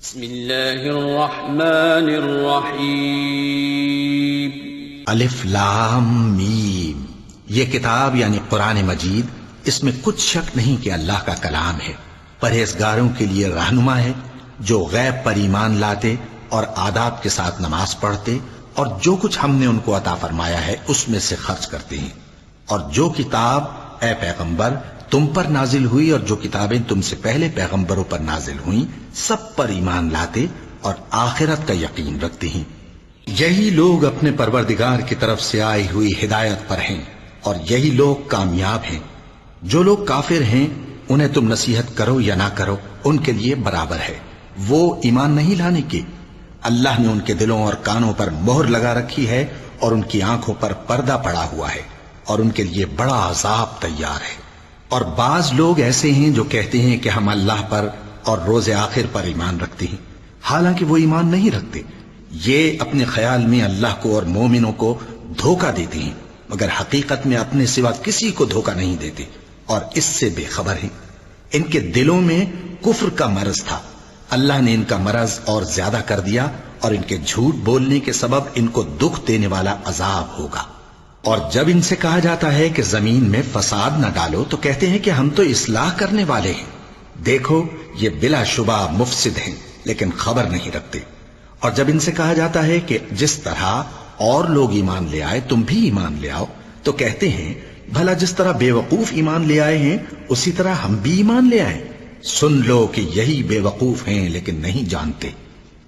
بسم اللہ الرحمن الرحیم الف لام میم۔ یہ کتاب یعنی قرآن مجید، اس میں کچھ شک نہیں کہ اللہ کا کلام ہے، پرہیزگاروں کے لیے رہنما ہے، جو غیب پر ایمان لاتے اور آداب کے ساتھ نماز پڑھتے اور جو کچھ ہم نے ان کو عطا فرمایا ہے اس میں سے خرچ کرتے ہیں، اور جو کتاب اے پیغمبر تم پر نازل ہوئی اور جو کتابیں تم سے پہلے پیغمبروں پر نازل ہوئیں سب پر ایمان لاتے اور آخرت کا یقین رکھتے ہیں۔ یہی لوگ اپنے پروردگار کی طرف سے آئی ہوئی ہدایت پر ہیں اور یہی لوگ کامیاب ہیں۔ جو لوگ کافر ہیں انہیں تم نصیحت کرو یا نہ کرو ان کے لیے برابر ہے، وہ ایمان نہیں لانے کے۔ اللہ نے ان کے دلوں اور کانوں پر مہر لگا رکھی ہے اور ان کی آنکھوں پر پردہ پڑا ہوا ہے اور ان کے لیے بڑا عذاب تیار ہے۔ اور بعض لوگ ایسے ہیں جو کہتے ہیں کہ ہم اللہ پر اور روز آخر پر ایمان رکھتے ہیں، حالانکہ وہ ایمان نہیں رکھتے۔ یہ اپنے خیال میں اللہ کو اور مومنوں کو دھوکہ دیتے ہیں، مگر حقیقت میں اپنے سوا کسی کو دھوکہ نہیں دیتے اور اس سے بے خبر ہیں۔ ان کے دلوں میں کفر کا مرض تھا، اللہ نے ان کا مرض اور زیادہ کر دیا اور ان کے جھوٹ بولنے کے سبب ان کو دکھ دینے والا عذاب ہوگا۔ اور جب ان سے کہا جاتا ہے کہ زمین میں فساد نہ ڈالو تو کہتے ہیں کہ ہم تو اصلاح کرنے والے ہیں۔ دیکھو یہ بلا شبہ مفسد ہیں لیکن خبر نہیں رکھتے۔ اور جب ان سے کہا جاتا ہے کہ جس طرح اور لوگ ایمان لے آئے تم بھی ایمان لے آؤ تو کہتے ہیں بھلا جس طرح بے وقوف ایمان لے آئے ہیں اسی طرح ہم بھی ایمان لے آئیں۔ سن لو کہ یہی بے وقوف ہیں لیکن نہیں جانتے۔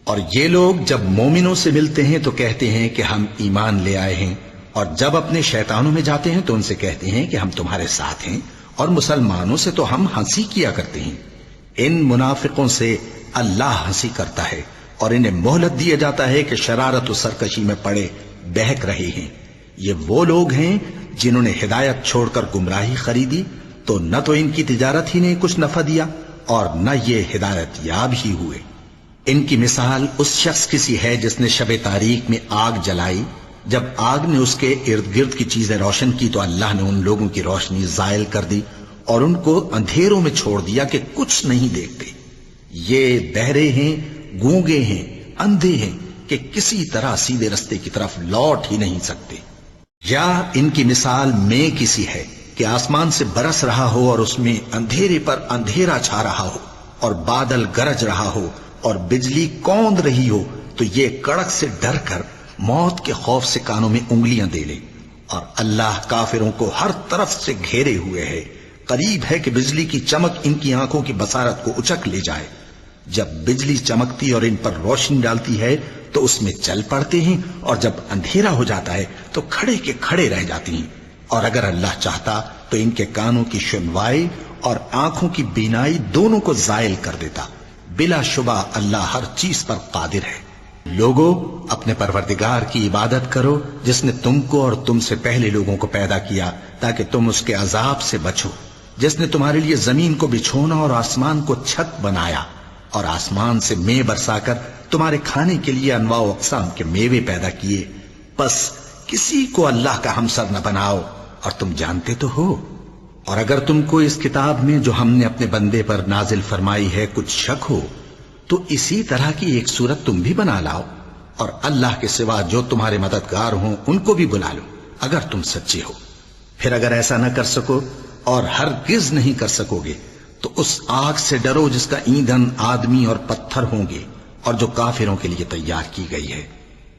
اور یہ لوگ جب مومنوں سے ملتے ہیں تو کہتے ہیں کہ ہم ایمان لے آئے ہیں، اور جب اپنے شیطانوں میں جاتے ہیں تو ان سے کہتے ہیں کہ ہم تمہارے ساتھ ہیں، اور مسلمانوں سے تو ہم ہنسی کیا کرتے ہیں۔ ان منافقوں سے اللہ ہنسی کرتا ہے اور انہیں مہلت دیا جاتا ہے کہ شرارت و سرکشی میں پڑے بہک رہے ہیں۔ یہ وہ لوگ ہیں جنہوں نے ہدایت چھوڑ کر گمراہی خریدی، تو نہ تو ان کی تجارت ہی نے کچھ نفع دیا اور نہ یہ ہدایت یاب ہی ہوئے۔ ان کی مثال اس شخص کی سی ہے جس نے شب تاریک میں آگ جلائی، جب آگ نے اس کے ارد گرد کی چیزیں روشن کی تو اللہ نے ان لوگوں کی روشنی زائل کر دی اور ان کو اندھیروں میں چھوڑ دیا کہ کچھ نہیں دیکھتے۔ یہ بہرے ہیں، گونگے ہیں، اندھے ہیں کہ کسی طرح سیدھے رستے کی طرف لوٹ ہی نہیں سکتے۔ یا ان کی مثال میں کسی ہے کہ آسمان سے برس رہا ہو اور اس میں اندھیرے پر اندھیرا چھا رہا ہو اور بادل گرج رہا ہو اور بجلی کوند رہی ہو تو یہ کڑک سے ڈر کر موت کے خوف سے کانوں میں انگلیاں دے لے۔ اور اللہ کافروں کو ہر طرف سے گھیرے ہوئے ہے، قریب ہے کہ بجلی کی چمک ان کی آنکھوں کی بصارت کو اچک لے جائے۔ جب بجلی چمکتی اور ان پر روشنی ڈالتی ہے تو اس میں چل پڑتے ہیں، اور جب اندھیرا ہو جاتا ہے تو کھڑے کے کھڑے رہ جاتی ہیں۔ اور اگر اللہ چاہتا تو ان کے کانوں کی سنوائی اور آنکھوں کی بینائی دونوں کو زائل کر دیتا۔ بلا شبہ اللہ ہر چیز پر قادر ہے۔ لوگو اپنے پروردگار کی عبادت کرو جس نے تم کو اور تم سے پہلے لوگوں کو پیدا کیا تاکہ تم اس کے عذاب سے بچو، جس نے تمہارے لیے زمین کو بچھونا اور آسمان کو چھت بنایا، اور آسمان سے مے برسا کر تمہارے کھانے کے لیے انواع و اقسام کے میوے پیدا کیے۔ پس کسی کو اللہ کا ہمسر نہ بناؤ، اور تم جانتے تو ہو۔ اور اگر تم کو اس کتاب میں جو ہم نے اپنے بندے پر نازل فرمائی ہے کچھ شک ہو تو اسی طرح کی ایک صورت تم بھی بنا لاؤ، اور اللہ کے سوا جو تمہارے مددگار ہوں ان کو بھی بلا لو اگر تم سچے ہو۔ پھر اگر ایسا نہ کر سکو اور ہرگز نہیں کر سکو گے تو اس آگ سے ڈرو جس کا ایندھن آدمی اور پتھر ہوں گے اور جو کافروں کے لیے تیار کی گئی ہے۔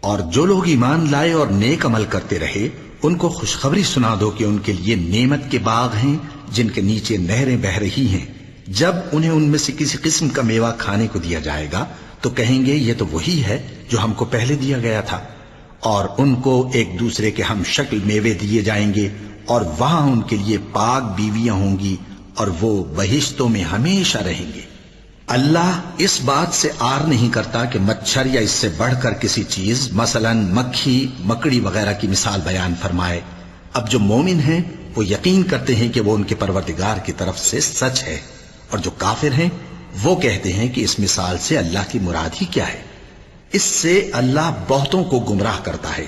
اور جو لوگ ایمان لائے اور نیک عمل کرتے رہے ان کو خوشخبری سنا دو کہ ان کے لیے نعمت کے باغ ہیں جن کے نیچے نہریں بہہ رہی ہیں۔ جب انہیں ان میں سے کسی قسم کا میوہ کھانے کو دیا جائے گا تو کہیں گے یہ تو وہی ہے جو ہم کو پہلے دیا گیا تھا، اور ان کو ایک دوسرے کے ہم شکل میوے دیے جائیں گے، اور وہاں ان کے لیے پاک بیویاں ہوں گی اور وہ بہشتوں میں ہمیشہ رہیں گے۔ اللہ اس بات سے آر نہیں کرتا کہ مچھر یا اس سے بڑھ کر کسی چیز مثلا مکھی مکڑی وغیرہ کی مثال بیان فرمائے۔ اب جو مومن ہیں وہ یقین کرتے ہیں کہ وہ ان کے پروردگار کی طرف سے سچ ہے، اور جو کافر ہیں وہ کہتے ہیں کہ اس مثال سے اللہ کی مراد ہی کیا ہے۔ اس سے اللہ بہتوں کو گمراہ کرتا ہے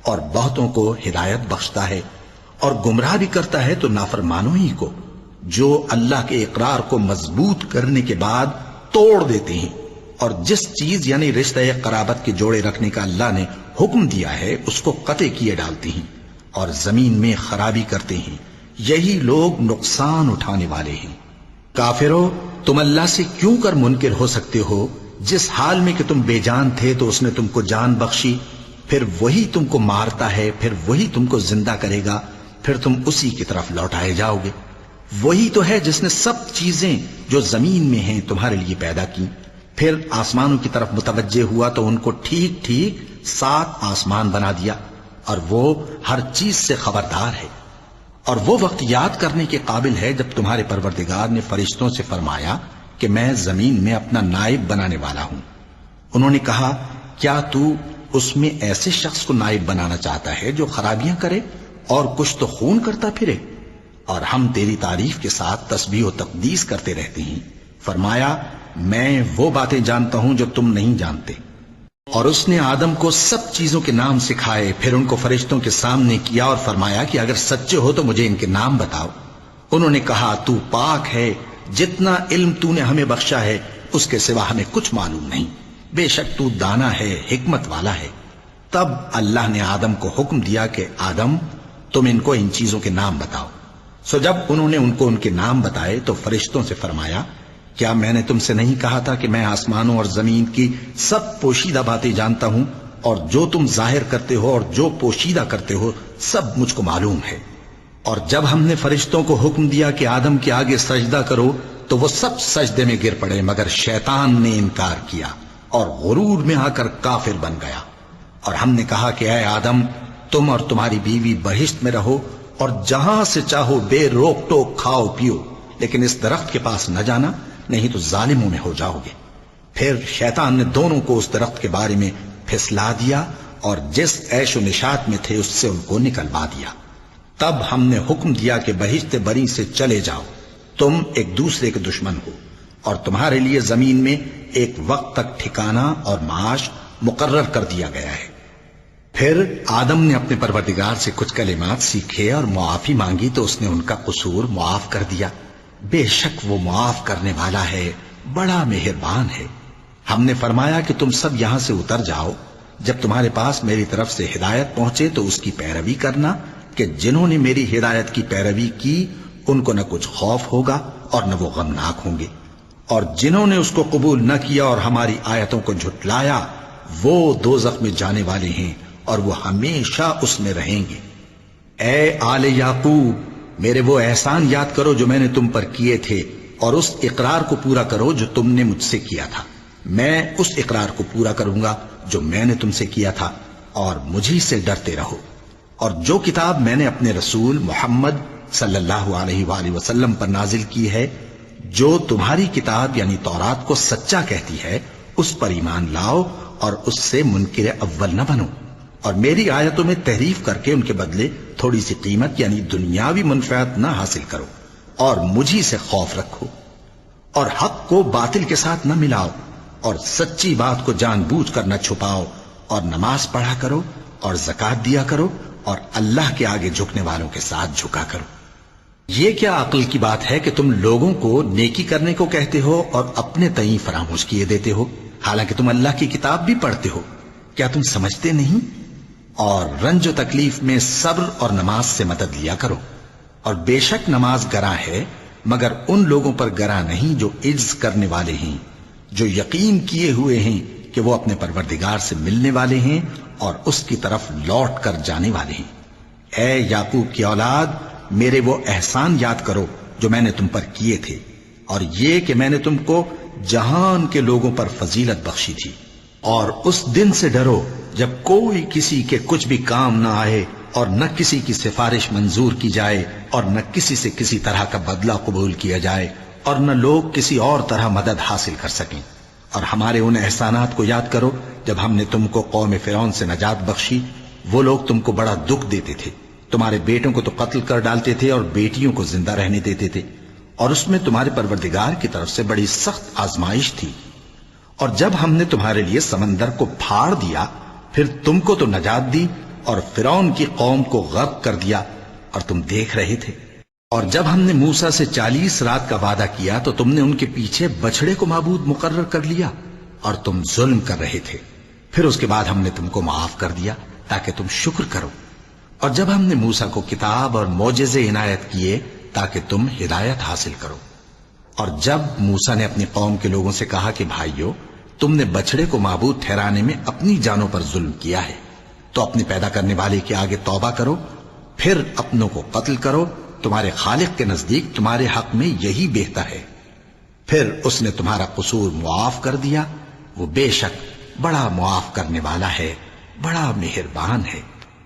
اور بہتوں کو ہدایت بخشتا ہے، اور گمراہ بھی کرتا ہے تو نافرمانوں ہی کو، جو اللہ کے اقرار کو مضبوط کرنے کے بعد توڑ دیتے ہیں اور جس چیز یعنی رشتہ قرابت کے جوڑے رکھنے کا اللہ نے حکم دیا ہے اس کو قطع کیے ڈالتی ہیں اور زمین میں خرابی کرتے ہیں، یہی لوگ نقصان اٹھانے والے ہیں۔ کافرو، تم اللہ سے کیوں کر منکر ہو سکتے ہو؟ جس حال میں کہ تم بے جان تھے تو اس نے تم کو جان بخشی، پھر وہی تم کو مارتا ہے، پھر وہی تم کو زندہ کرے گا، پھر تم اسی کی طرف لوٹائے جاؤ گے۔ وہی تو ہے جس نے سب چیزیں جو زمین میں ہیں تمہارے لیے پیدا کی، پھر آسمانوں کی طرف متوجہ ہوا تو ان کو ٹھیک ٹھیک 7 آسمان بنا دیا، اور وہ ہر چیز سے خبردار ہے۔ اور وہ وقت یاد کرنے کے قابل ہے جب تمہارے پروردگار نے فرشتوں سے فرمایا کہ میں زمین میں اپنا نائب بنانے والا ہوں۔ انہوں نے کہا، کیا تو اس میں ایسے شخص کو نائب بنانا چاہتا ہے جو خرابیاں کرے اور کچھ تو خون کرتا پھرے؟ اور ہم تیری تعریف کے ساتھ تسبیح و تقدیس کرتے رہتے ہیں۔ فرمایا، میں وہ باتیں جانتا ہوں جو تم نہیں جانتے۔ اور اس نے آدم کو سب چیزوں کے نام سکھائے، پھر ان کو فرشتوں کے سامنے کیا اور فرمایا کہ اگر سچے ہو تو مجھے ان کے نام بتاؤ۔ انہوں نے کہا، تو پاک ہے، جتنا علم تو نے ہمیں بخشا ہے اس کے سوا ہمیں کچھ معلوم نہیں، بے شک تو دانا ہے، حکمت والا ہے۔ تب اللہ نے آدم کو حکم دیا کہ آدم، تم ان کو ان چیزوں کے نام بتاؤ۔ سو جب انہوں نے ان کو ان کے نام بتائے تو فرشتوں سے فرمایا، کیا میں نے تم سے نہیں کہا تھا کہ میں آسمانوں اور زمین کی سب پوشیدہ باتیں جانتا ہوں، اور جو تم ظاہر کرتے ہو اور جو پوشیدہ کرتے ہو سب مجھ کو معلوم ہے۔ اور جب ہم نے فرشتوں کو حکم دیا کہ آدم کے آگے سجدہ کرو تو وہ سب سجدے میں گر پڑے، مگر شیطان نے انکار کیا اور غرور میں آ کر کافر بن گیا۔ اور ہم نے کہا کہ اے آدم، تم اور تمہاری بیوی بہشت میں رہو اور جہاں سے چاہو بے روک ٹوک کھاؤ پیو، لیکن اس درخت کے پاس نہ جانا، نہیں تو ظالموں میں ہو جاؤ گے۔ پھر شیطان نے دونوں کو اس درخت کے بارے میں پھسلا دیا اور جس عیش و نشاط میں تھے اس سے ان کو نکلوا دیا۔ تب ہم نے حکم دیا کہ بہشت بری سے چلے جاؤ، تم ایک دوسرے کے دشمن ہو، اور تمہارے لیے زمین میں ایک وقت تک ٹھکانہ اور معاش مقرر کر دیا گیا ہے۔ پھر آدم نے اپنے پروردگار سے کچھ کلمات سیکھے اور معافی مانگی تو اس نے ان کا قصور معاف کر دیا۔ بے شک وہ معاف کرنے والا ہے، بڑا مہربان ہے۔ ہم نے فرمایا کہ تم سب یہاں سے اتر جاؤ، جب تمہارے پاس میری طرف سے ہدایت پہنچے تو اس کی پیروی کرنا، کہ جنہوں نے میری ہدایت کی پیروی کی ان کو نہ کچھ خوف ہوگا اور نہ وہ غمناک ہوں گے، اور جنہوں نے اس کو قبول نہ کیا اور ہماری آیتوں کو جھٹلایا وہ دوزخ میں جانے والے ہیں اور وہ ہمیشہ اس میں رہیں گے۔ اے آل یعقوب، میرے وہ احسان یاد کرو جو میں نے تم پر کیے تھے، اور اس اقرار کو پورا کرو جو تم نے مجھ سے کیا تھا۔ میں اس اقرار کو پورا کروں گا جو میں نے تم سے کیا تھا، اور مجھی سے ڈرتے رہو۔ اور جو کتاب میں نے اپنے رسول محمد صلی اللہ علیہ وآلہ وسلم پر نازل کی ہے، جو تمہاری کتاب یعنی تورات کو سچا کہتی ہے، اس پر ایمان لاؤ اور اس سے منکر اول نہ بنو، اور میری آیتوں میں تحریف کر کے ان کے بدلے تھوڑی سی قیمت یعنی دنیاوی منفعت نہ حاصل کرو، اور مجھی سے خوف رکھو، اور حق کو باطل کے ساتھ نہ ملاؤ، اور سچی بات کو جان بوجھ کر نہ چھپاؤ، اور نماز پڑھا کرو اور زکوٰۃ دیا کرو، اور اللہ کے آگے جھکنے والوں کے ساتھ جھکا کرو۔ یہ کیا عقل کی بات ہے کہ تم لوگوں کو نیکی کرنے کو کہتے ہو اور اپنے تئیں فراموش کیے دیتے ہو، حالانکہ تم اللہ کی کتاب بھی پڑھتے ہو؟ کیا تم سمجھتے نہیں؟ اور رنج و تکلیف میں صبر اور نماز سے مدد لیا کرو، اور بے شک نماز گراں ہے، مگر ان لوگوں پر گراں نہیں جو عجز کرنے والے ہیں، جو یقین کیے ہوئے ہیں کہ وہ اپنے پروردگار سے ملنے والے ہیں اور اس کی طرف لوٹ کر جانے والے ہیں۔ اے یعقوب کی اولاد، میرے وہ احسان یاد کرو جو میں نے تم پر کیے تھے، اور یہ کہ میں نے تم کو جہان کے لوگوں پر فضیلت بخشی تھی۔ اور اس دن سے ڈرو جب کوئی کسی کے کچھ بھی کام نہ آئے، اور نہ کسی کی سفارش منظور کی جائے، اور نہ کسی سے کسی طرح کا بدلہ قبول کیا جائے، اور نہ لوگ کسی اور طرح مدد حاصل کر سکیں۔ اور ہمارے ان احسانات کو یاد کرو جب ہم نے تم کو قوم فرعون سے نجات بخشی۔ وہ لوگ تم کو بڑا دکھ دیتے تھے، تمہارے بیٹوں کو تو قتل کر ڈالتے تھے اور بیٹیوں کو زندہ رہنے دیتے تھے، اور اس میں تمہارے پروردگار کی طرف سے بڑی سخت آزمائش تھی۔ اور جب ہم نے تمہارے لیے سمندر کو پھاڑ دیا، پھر تم کو تو نجات دی اور فرعون کی قوم کو غرق کر دیا، اور تم دیکھ رہے تھے۔ اور جب ہم نے موسیٰ سے 40 رات کا وعدہ کیا تو تم نے ان کے پیچھے بچڑے کو معبود مقرر کر لیا، اور تم ظلم کر رہے تھے، پھر اس کے بعد ہم نے تم کو معاف کر دیا تاکہ تم شکر کرو۔ اور جب ہم نے موسیٰ کو کتاب اور معجزے عنایت کیے تاکہ تم ہدایت حاصل کرو۔ اور جب موسیٰ نے اپنی قوم کے لوگوں سے کہا کہ بھائیو، تم نے بچڑے کو معبود ٹھہرانے میں اپنی جانوں پر ظلم کیا ہے، تو اپنے پیدا کرنے والے کے آگے توبہ کرو، پھر اپنوں کو قتل کرو، تمہارے خالق کے نزدیک تمہارے حق میں یہی بہتر ہے۔ پھر اس نے تمہارا قصور معاف کر دیا، وہ بے شک بڑا معاف کرنے والا ہے، بڑا مہربان ہے۔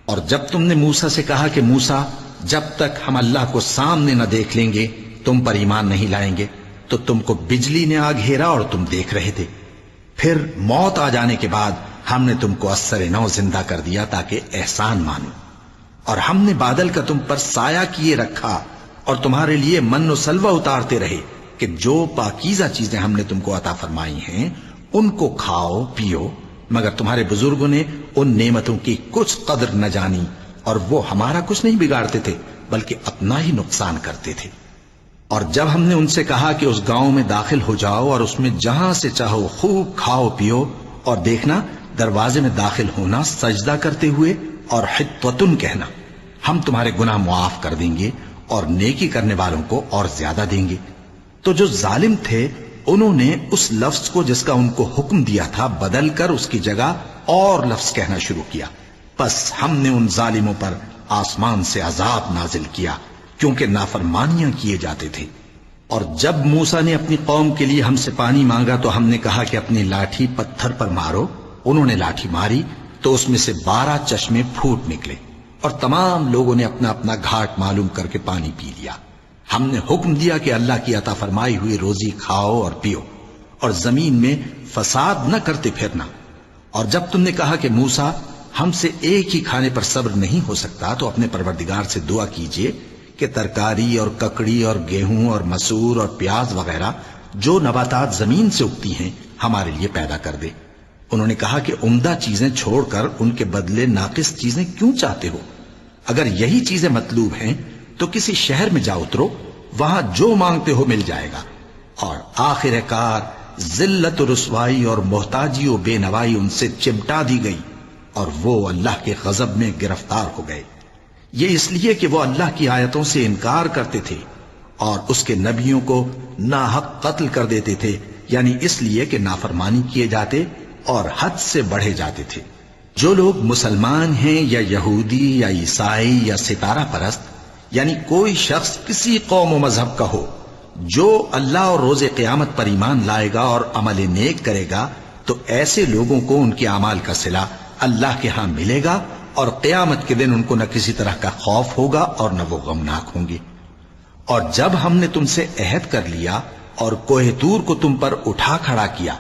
اور جب تم نے موسیٰ سے کہا کہ موسیٰ، جب تک ہم اللہ کو سامنے نہ دیکھ لیں گے تم پر ایمان نہیں لائیں گے، تو تم کو بجلی نے آ گھیرا اور تم دیکھ رہے تھے۔ پھر موت آ جانے کے بعد ہم نے تم کو اثر نو زندہ کر دیا تاکہ احسان مانو۔ اور ہم نے بادل کا تم پر سایہ کیے رکھا اور تمہارے لیے من و سلوہ اتارتے رہے کہ جو پاکیزہ چیزیں ہم نے تم کو عطا فرمائی ہیں ان کو کھاؤ پیو، مگر تمہارے بزرگوں نے ان نعمتوں کی کچھ قدر نہ جانی، اور وہ ہمارا کچھ نہیں بگاڑتے تھے بلکہ اپنا ہی نقصان کرتے تھے۔ اور جب ہم نے ان سے کہا کہ اس گاؤں میں داخل ہو جاؤ اور اس میں جہاں سے چاہو خوب کھاؤ پیو، اور دیکھنا دروازے میں داخل ہونا سجدہ کرتے ہوئے اور حطوتن کہنا، ہم تمہارے گناہ معاف کر دیں گے اور نیکی کرنے والوں کو اور زیادہ دیں گے۔ تو جو ظالم تھے انہوں نے اس لفظ کو جس کا ان کو حکم دیا تھا بدل کر اس کی جگہ اور لفظ کہنا شروع کیا، پس ہم نے ان ظالموں پر آسمان سے عذاب نازل کیا کیونکہ نافرمانیاں کیے جاتے تھے۔ اور جب موسیٰ نے اپنی قوم کے لیے ہم سے پانی مانگا تو ہم نے کہا کہ اپنی لاٹھی پتھر پر مارو۔ انہوں نے لاٹھی ماری تو اس میں سے 12 چشمے پھوٹ نکلے، اور تمام لوگوں نے اپنا اپنا گھاٹ معلوم کر کے پانی پی لیا۔ ہم نے حکم دیا کہ اللہ کی عطا فرمائی ہوئی روزی کھاؤ اور پیو، اور زمین میں فساد نہ کرتے پھرنا۔ اور جب تم نے کہا کہ موسیٰ، ہم سے ایک ہی کھانے پر صبر نہیں ہو سکتا، تو اپنے پروردگار سے دعا کیجئے کہ ترکاری اور ککڑی اور گیہوں اور مسور اور پیاز وغیرہ جو نباتات زمین سے اگتی ہیں ہمارے لیے پیدا کر دے۔ انہوں نے کہا کہ عمدہ چیزیں چھوڑ کر ان کے بدلے ناقص چیزیں کیوں چاہتے ہو؟ اگر یہی چیزیں مطلوب ہیں تو کسی شہر میں جا اترو، وہاں جو مانگتے ہو مل جائے گا۔ اور آخر کار ذلت و رسوائی اور محتاجی و بے نوائی ان سے چمٹا دی گئی، اور وہ اللہ کے غضب میں گرفتار ہو گئے۔ یہ اس لیے کہ وہ اللہ کی آیتوں سے انکار کرتے تھے اور اس کے نبیوں کو ناحق قتل کر دیتے تھے، یعنی اس لیے کہ نافرمانی کیے جاتے اور حد سے بڑھے جاتے تھے۔ جو لوگ مسلمان ہیں یا یہودی یا عیسائی یا ستارہ پرست، یعنی کوئی شخص کسی قوم و مذہب کا ہو، جو اللہ اور روز قیامت پر ایمان لائے گا اور عمل نیک کرے گا، تو ایسے لوگوں کو ان کے اعمال کا صلہ اللہ کے ہاں ملے گا، اور قیامت کے دن ان کو نہ کسی طرح کا خوف ہوگا اور نہ وہ غمناک ہوں گے۔ اور جب ہم نے تم سے عہد کر لیا اور کوہ طور کو تم پر اٹھا کھڑا کیا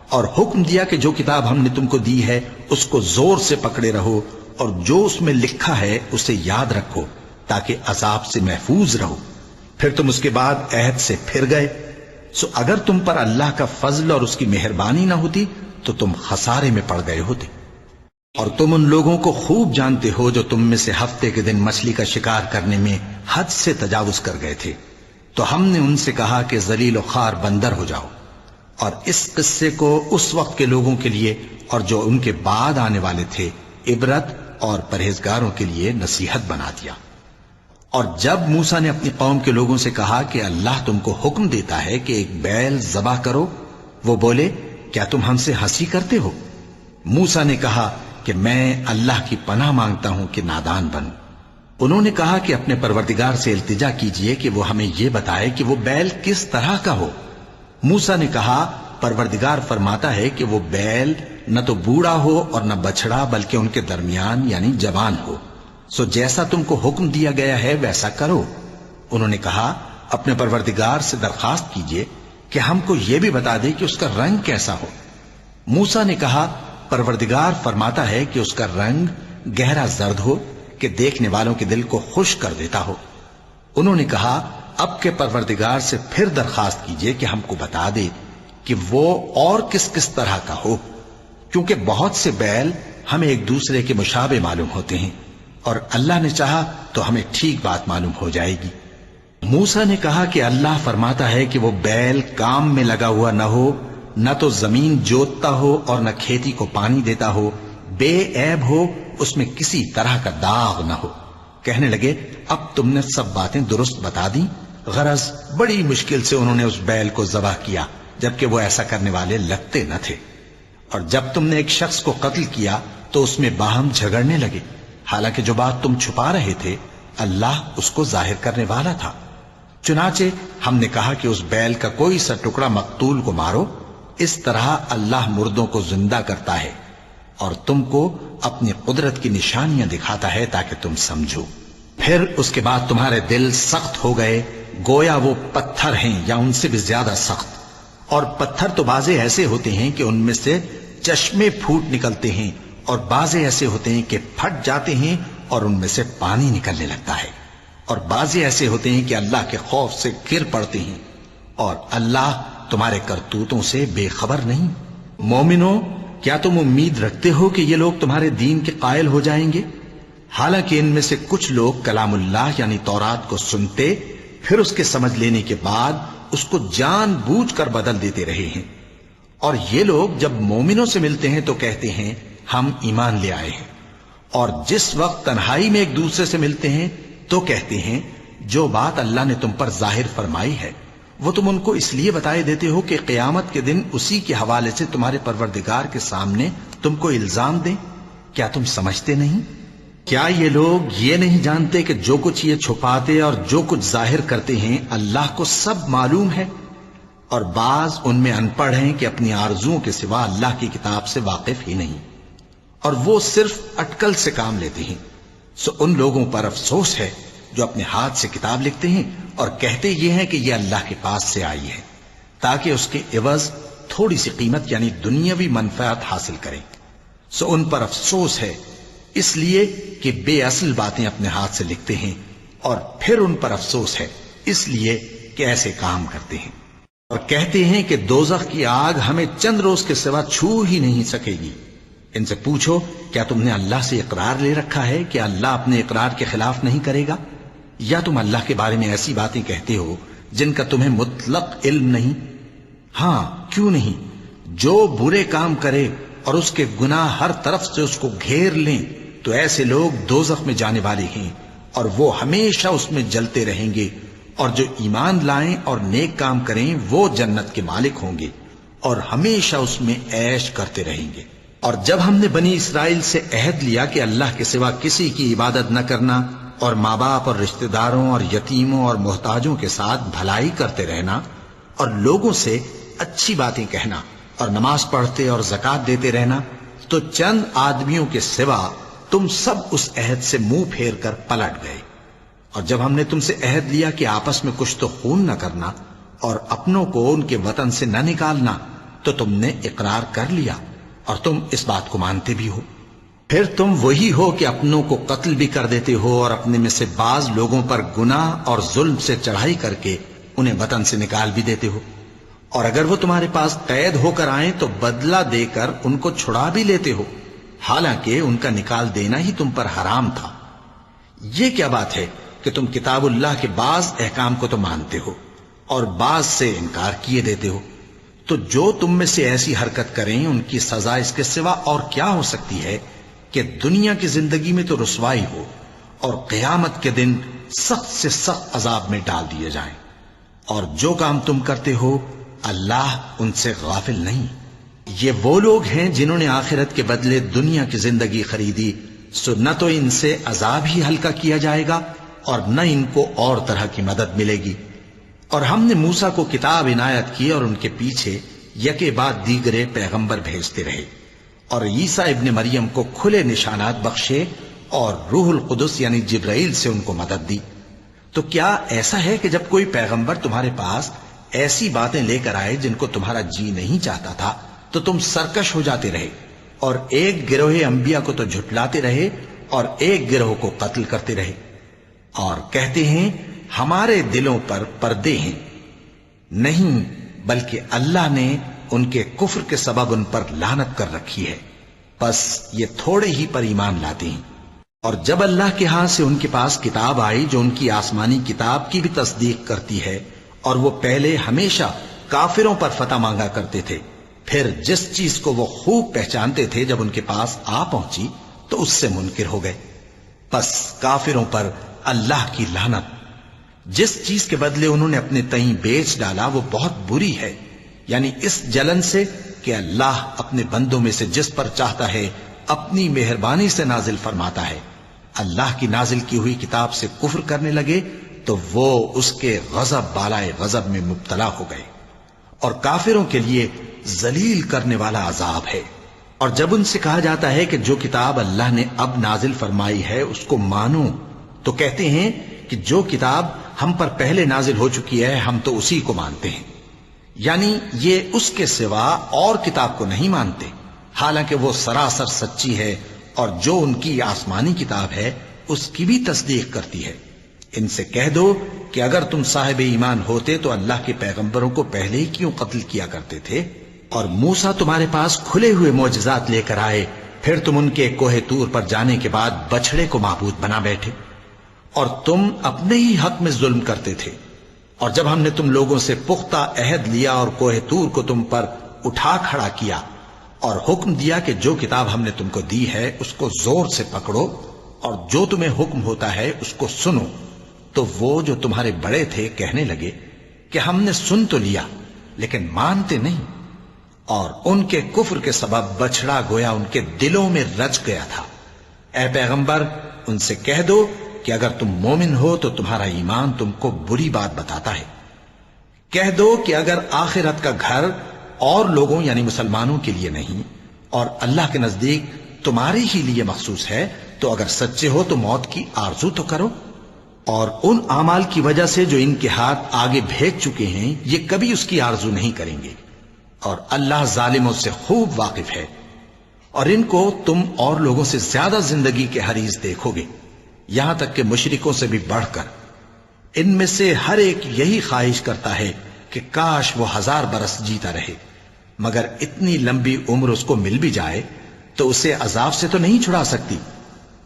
اور حکم دیا کہ جو کتاب ہم نے تم کو دی ہے اس کو زور سے پکڑے رہو، اور جو اس میں لکھا ہے اسے یاد رکھو تاکہ عذاب سے محفوظ رہو، پھر تم اس کے بعد عہد سے پھر گئے، سو اگر تم پر اللہ کا فضل اور اس کی مہربانی نہ ہوتی تو تم خسارے میں پڑ گئے ہوتے۔ اور تم ان لوگوں کو خوب جانتے ہو جو تم میں سے ہفتے کے دن مچھلی کا شکار کرنے میں حد سے تجاوز کر گئے تھے، تو ہم نے ان سے کہا کہ ذلیل و خوار بندر ہو جاؤ، اور اس قصے کو اس وقت کے لوگوں کے لیے اور جو ان کے بعد آنے والے تھے عبرت اور پرہیزگاروں کے لیے نصیحت بنا دیا۔ اور جب موسیٰ نے اپنی قوم کے لوگوں سے کہا کہ اللہ تم کو حکم دیتا ہے کہ ایک بیل ذبح کرو، وہ بولے کیا تم ہم سے ہنسی کرتے ہو؟ موسیٰ نے کہا کہ میں اللہ کی پناہ مانگتا ہوں کہ نادان بنوں۔ انہوں نے کہا کہ اپنے پروردگار سے التجا کیجئے کہ وہ ہمیں یہ بتائے کہ وہ بیل کس طرح کا ہو۔ موسیٰ نے کہا پروردگار فرماتا ہے کہ وہ بیل نہ تو بوڑھا ہو اور نہ بچڑا بلکہ ان کے درمیان یعنی جوان ہو، سو جیسا تم کو حکم دیا گیا ہے ویسا کرو۔ انہوں نے کہا اپنے پروردگار سے درخواست کیجئے کہ ہم کو یہ بھی بتا دے کہ اس کا رنگ کیسا ہو۔ موسیٰ نے کہا پروردگار فرماتا ہے کہ اس کا رنگ گہرا زرد ہو کہ دیکھنے والوں کے دل کو خوش کر دیتا ہو۔ انہوں نے کہا اب کے پروردگار سے پھر درخواست کیجئے کہ ہم کو بتا دے کہ وہ اور کس کس طرح کا ہو، کیونکہ بہت سے بیل ہمیں ایک دوسرے کے مشابہ معلوم ہوتے ہیں، اور اللہ نے چاہا تو ہمیں ٹھیک بات معلوم ہو جائے گی۔ موسیٰ نے کہا کہ اللہ فرماتا ہے کہ وہ بیل کام میں لگا ہوا نہ ہو نہ تو زمین جوتتا ہو اور نہ کھیتی کو پانی دیتا ہو، بے عیب ہو، اس میں کسی طرح کا داغ نہ ہو۔ کہنے لگے اب تم نے سب باتیں درست بتا دی۔ غرض بڑی مشکل سے انہوں نے اس بیل کو ذبح کیا، جبکہ وہ ایسا کرنے والے لگتے نہ تھے۔ اور جب تم نے ایک شخص کو قتل کیا تو اس میں باہم جھگڑنے لگے، حالانکہ جو بات تم چھپا رہے تھے اللہ اس کو ظاہر کرنے والا تھا۔ چنانچہ ہم نے کہا کہ اس بیل کا کوئی سا ٹکڑا مقتول کو مارو، اس طرح اللہ مردوں کو زندہ کرتا ہے اور تم کو اپنی قدرت کی نشانیاں دکھاتا ہے تاکہ تم سمجھو۔ پھر اس کے بعد تمہارے دل سخت ہو گئے، گویا وہ پتھر ہیں یا ان سے بھی زیادہ سخت۔ اور پتھر تو بعضے ایسے ہوتے ہیں کہ ان میں سے چشمے پھوٹ نکلتے ہیں، اور بعضے ایسے ہوتے ہیں کہ پھٹ جاتے ہیں اور ان میں سے پانی نکلنے لگتا ہے، اور بعضے ایسے ہوتے ہیں کہ اللہ کے خوف سے گر پڑتے ہیں، اور اللہ تمہارے کرتوتوں سے بے خبر نہیں۔ مومنو، کیا تم امید رکھتے ہو کہ یہ لوگ تمہارے دین کے قائل ہو جائیں گے؟ حالانکہ ان میں سے کچھ لوگ کلام اللہ یعنی تورات کو سنتے، پھر اس کے سمجھ لینے کے بعد اس کو جان بوجھ کر بدل دیتے رہے ہیں۔ اور یہ لوگ جب مومنوں سے ملتے ہیں تو کہتے ہیں ہم ایمان لے آئے ہیں، اور جس وقت تنہائی میں ایک دوسرے سے ملتے ہیں تو کہتے ہیں جو بات اللہ نے تم پر ظاہر فرمائی ہے وہ تم ان کو اس لیے بتائے دیتے ہو کہ قیامت کے دن اسی کے حوالے سے تمہارے پروردگار کے سامنے تم کو الزام دیں۔ کیا تم سمجھتے نہیں؟ کیا یہ لوگ یہ نہیں جانتے کہ جو کچھ یہ چھپاتے اور جو کچھ ظاہر کرتے ہیں اللہ کو سب معلوم ہے؟ اور بعض ان میں ان پڑھ ہیں کہ اپنی آرزوؤں کے سوا اللہ کی کتاب سے واقف ہی نہیں، اور وہ صرف اٹکل سے کام لیتے ہیں۔ سو ان لوگوں پر افسوس ہے جو اپنے ہاتھ سے کتاب لکھتے ہیں اور کہتے یہ ہیں کہ یہ اللہ کے پاس سے آئی ہے، تاکہ اس کے عوض تھوڑی سی قیمت یعنی دنیاوی منفعت حاصل کریں۔ سو ان پر افسوس ہے اس لیے کہ بے اصل باتیں اپنے ہاتھ سے لکھتے ہیں، اور پھر ان پر افسوس ہے اس لیے کہ ایسے کام کرتے ہیں، اور کہتے ہیں کہ دوزخ کی آگ ہمیں چند روز کے سوا چھو ہی نہیں سکے گی۔ ان سے پوچھو کیا تم نے اللہ سے اقرار لے رکھا ہے کہ اللہ اپنے اقرار کے خلاف نہیں کرے گا؟ یا تم اللہ کے بارے میں ایسی باتیں کہتے ہو جن کا تمہیں مطلق علم نہیں؟ ہاں کیوں نہیں، جو برے کام کرے اور اس کے گناہ ہر طرف سے اس کو گھیر لیں تو ایسے لوگ دوزخ میں جانے والے ہیں، اور وہ ہمیشہ اس میں جلتے رہیں گے، اور جو ایمان لائیں اور نیک کام کریں وہ جنت کے مالک ہوں گے اور ہمیشہ اس میں عیش کرتے رہیں گے۔ اور جب ہم نے بنی اسرائیل سے عہد لیا کہ اللہ کے سوا کسی کی عبادت نہ کرنا، اور ماں باپ اور رشتہ داروں اور یتیموں اور محتاجوں کے ساتھ بھلائی کرتے رہنا، اور لوگوں سے اچھی باتیں کہنا، اور نماز پڑھتے اور زکوٰۃ دیتے رہنا، تو چند آدمیوں کے سوا تم سب اس عہد سے منہ پھیر کر پلٹ گئے۔ اور جب ہم نے تم سے عہد لیا کہ آپس میں کچھ تو خون نہ کرنا اور اپنوں کو ان کے وطن سے نہ نکالنا، تو تم نے اقرار کر لیا اور تم اس بات کو مانتے بھی ہو۔ پھر تم وہی ہو کہ اپنوں کو قتل بھی کر دیتے ہو، اور اپنے میں سے بعض لوگوں پر گناہ اور ظلم سے چڑھائی کر کے انہیں وطن سے نکال بھی دیتے ہو، اور اگر وہ تمہارے پاس قید ہو کر آئیں تو بدلہ دے کر ان کو چھڑا بھی لیتے ہو، حالانکہ ان کا نکال دینا ہی تم پر حرام تھا۔ یہ کیا بات ہے کہ تم کتاب اللہ کے بعض احکام کو تو مانتے ہو اور بعض سے انکار کیے دیتے ہو؟ تو جو تم میں سے ایسی حرکت کریں ان کی سزا اس کے سوا اور کیا ہو سکتی ہے کہ دنیا کی زندگی میں تو رسوائی ہو اور قیامت کے دن سخت سے سخت عذاب میں ڈال دیے جائیں۔ اور جو کام تم کرتے ہو اللہ ان سے غافل نہیں۔ یہ وہ لوگ ہیں جنہوں نے آخرت کے بدلے دنیا کی زندگی خریدی، سو نہ تو ان سے عذاب ہی ہلکا کیا جائے گا اور نہ ان کو اور طرح کی مدد ملے گی۔ اور ہم نے موسیٰ کو کتاب عنایت کی اور ان کے پیچھے یکے بعد دیگرے پیغمبر بھیجتے رہے، اور عیسیٰ ابن مریم کو کھلے نشانات بخشے اور روح القدس یعنی جبرائیل سے ان کو مدد دی۔ تو کیا ایسا ہے کہ جب کوئی پیغمبر تمہارے پاس ایسی باتیں لے کر آئے جن کو تمہارا جی نہیں چاہتا تھا تو تم سرکش ہو جاتے رہے، اور ایک گروہ انبیاء کو تو جھٹلاتے رہے اور ایک گروہ کو قتل کرتے رہے، اور کہتے ہیں ہمارے دلوں پر پردے ہیں؟ نہیں، بلکہ اللہ نے ان کے کفر کے سبب ان پر لعنت کر رکھی ہے، بس یہ تھوڑے ہی پر ایمان لاتے ہیں۔ اور جب اللہ کے ہاں سے ان کے پاس کتاب آئی جو ان کی آسمانی کتاب کی بھی تصدیق کرتی ہے، اور وہ پہلے ہمیشہ کافروں پر فتح مانگا کرتے تھے، پھر جس چیز کو وہ خوب پہچانتے تھے جب ان کے پاس آ پہنچی تو اس سے منکر ہو گئے۔ پس کافروں پر اللہ کی لعنت۔ جس چیز کے بدلے انہوں نے اپنے تئیں بیچ ڈالا وہ بہت بری ہے، یعنی اس جلن سے کہ اللہ اپنے بندوں میں سے جس پر چاہتا ہے اپنی مہربانی سے نازل فرماتا ہے۔ اللہ کی نازل کی ہوئی کتاب سے کفر کرنے لگے تو وہ اس کے غضب بالائے غضب میں مبتلا ہو گئے، اور کافروں کے لیے ذلیل کرنے والا عذاب ہے۔ اور جب ان سے کہا جاتا ہے کہ جو کتاب اللہ نے اب نازل فرمائی ہے اس کو مانو، تو کہتے ہیں کہ جو کتاب ہم پر پہلے نازل ہو چکی ہے ہم تو اسی کو مانتے ہیں، یعنی یہ اس کے سوا اور کتاب کو نہیں مانتے، حالانکہ وہ سراسر سچی ہے، اور جو ان کی آسمانی کتاب ہے اس کی بھی تصدیق کرتی ہے۔ ان سے کہہ دو کہ اگر تم صاحب ایمان ہوتے تو اللہ کے پیغمبروں کو پہلے ہی کیوں قتل کیا کرتے تھے؟ اور موسیٰ تمہارے پاس کھلے ہوئے معجزات لے کر آئے، پھر تم ان کے کوہ طور پر جانے کے بعد بچڑے کو معبود بنا بیٹھے، اور تم اپنے ہی حق میں ظلم کرتے تھے۔ اور جب ہم نے تم لوگوں سے پختہ عہد لیا اور کوہ طور کو تم پر اٹھا کھڑا کیا اور حکم دیا کہ جو کتاب ہم نے تم کو دی ہے اس کو زور سے پکڑو اور جو تمہیں حکم ہوتا ہے اس کو سنو، تو وہ جو تمہارے بڑے تھے کہنے لگے کہ ہم نے سن تو لیا لیکن مانتے نہیں، اور ان کے کفر کے سبب بچڑا گویا ان کے دلوں میں رچ گیا تھا۔ اے پیغمبر ان سے کہہ دو کہ اگر تم مومن ہو تو تمہارا ایمان تم کو بری بات بتاتا ہے۔ کہہ دو کہ اگر آخرت کا گھر اور لوگوں یعنی مسلمانوں کے لیے نہیں اور اللہ کے نزدیک تمہارے ہی لیے مخصوص ہے تو اگر سچے ہو تو موت کی آرزو تو کرو، اور ان اعمال کی وجہ سے جو ان کے ہاتھ آگے بھیج چکے ہیں یہ کبھی اس کی آرزو نہیں کریں گے، اور اللہ ظالموں سے خوب واقف ہے۔ اور ان کو تم اور لوگوں سے زیادہ زندگی کے حریص دیکھو گے، یہاں تک کہ مشرکوں سے بھی بڑھ کر۔ ان میں سے ہر ایک یہی خواہش کرتا ہے کہ کاش وہ 1000 برس جیتا رہے، مگر اتنی لمبی عمر اس کو مل بھی جائے تو اسے عذاب سے تو نہیں چھڑا سکتی،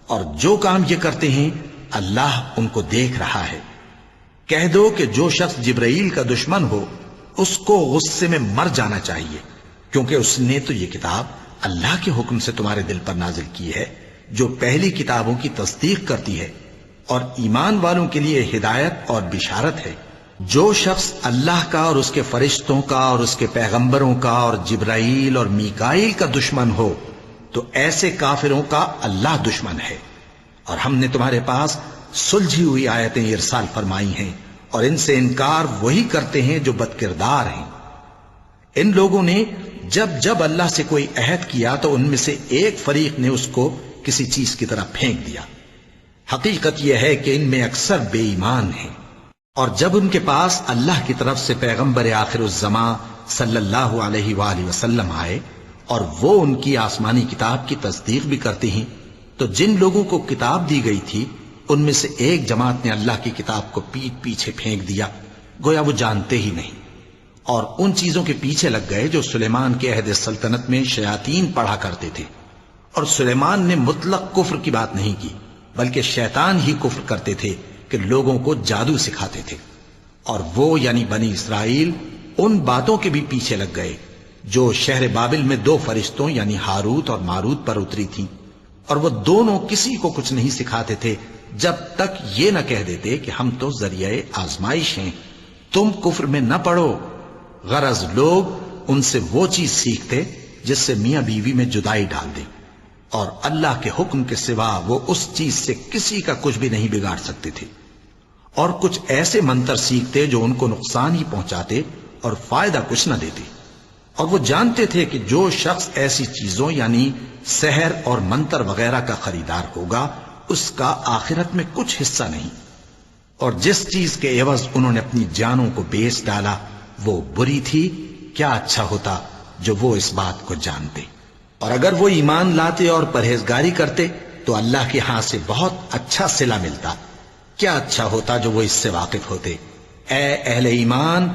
اور جو کام یہ کرتے ہیں اللہ ان کو دیکھ رہا ہے۔ کہہ دو کہ جو شخص جبرائیل کا دشمن ہو اس کو غصے میں مر جانا چاہیے، کیونکہ اس نے تو یہ کتاب اللہ کے حکم سے تمہارے دل پر نازل کی ہے جو پہلی کتابوں کی تصدیق کرتی ہے، اور ایمان والوں کے لیے ہدایت اور بشارت ہے۔ جو شخص اللہ کا اور اس کے فرشتوں کا اور اس کے پیغمبروں کا اور جبرائیل اور میکائیل کا دشمن ہو تو ایسے کافروں کا اللہ دشمن ہے۔ اور ہم نے تمہارے پاس سلجھی ہوئی آیتیں ارسال فرمائی ہیں، اور ان سے انکار وہی کرتے ہیں جو بد کردار ہیں۔ ان لوگوں نے جب جب اللہ سے کوئی عہد کیا تو ان میں سے ایک فریق نے اس کو کسی چیز کی طرح پھینک دیا۔ حقیقت یہ ہے کہ ان میں اکثر بے ایمان ہیں۔ اور جب ان کے پاس اللہ کی طرف سے پیغمبر آخر الزماں صلی اللہ علیہ وآلہ وسلم آئے اور وہ ان کی آسمانی کتاب کی تصدیق بھی کرتے ہیں، تو جن لوگوں کو کتاب دی گئی تھی ان میں سے ایک جماعت نے اللہ کی کتاب کو پیٹ پیچھے پھینک دیا، گویا وہ جانتے ہی نہیں، اور ان چیزوں کے پیچھے لگ گئے جو سلیمان کے عہد سلطنت میں شیاطین پڑھا کرتے تھے۔ اور سلیمان نے مطلق کفر کی بات نہیں کی، بلکہ شیطان ہی کفر کرتے تھے کہ لوگوں کو جادو سکھاتے تھے، اور وہ یعنی بنی اسرائیل ان باتوں کے بھی پیچھے لگ گئے جو شہر بابل میں 2 فرشتوں یعنی ہاروت اور ماروت پر اتری تھیں، اور وہ دونوں کسی کو کچھ نہیں سکھاتے تھے جب تک یہ نہ کہہ دیتے کہ ہم تو ذریعہ آزمائش ہیں، تم کفر میں نہ پڑو۔ غرض لوگ ان سے وہ چیز سیکھتے جس سے میاں بیوی میں جدائی ڈال دے، اور اللہ کے حکم کے سوا وہ اس چیز سے کسی کا کچھ بھی نہیں بگاڑ سکتے تھے، اور کچھ ایسے منتر سیکھتے جو ان کو نقصان ہی پہنچاتے اور فائدہ کچھ نہ دیتے۔ اور وہ جانتے تھے کہ جو شخص ایسی چیزوں یعنی سحر اور منتر وغیرہ کا خریدار ہوگا اس کا آخرت میں کچھ حصہ نہیں، اور جس چیز کے عوض انہوں نے اپنی جانوں کو بیچ ڈالا وہ بری تھی، کیا اچھا ہوتا جو وہ اس بات کو جانتے۔ اور اگر وہ ایمان لاتے اور پرہیزگاری کرتے تو اللہ کے ہاں سے بہت اچھا صلہ ملتا، کیا اچھا ہوتا جو وہ اس سے واقف ہوتے۔ اے اہل ایمان،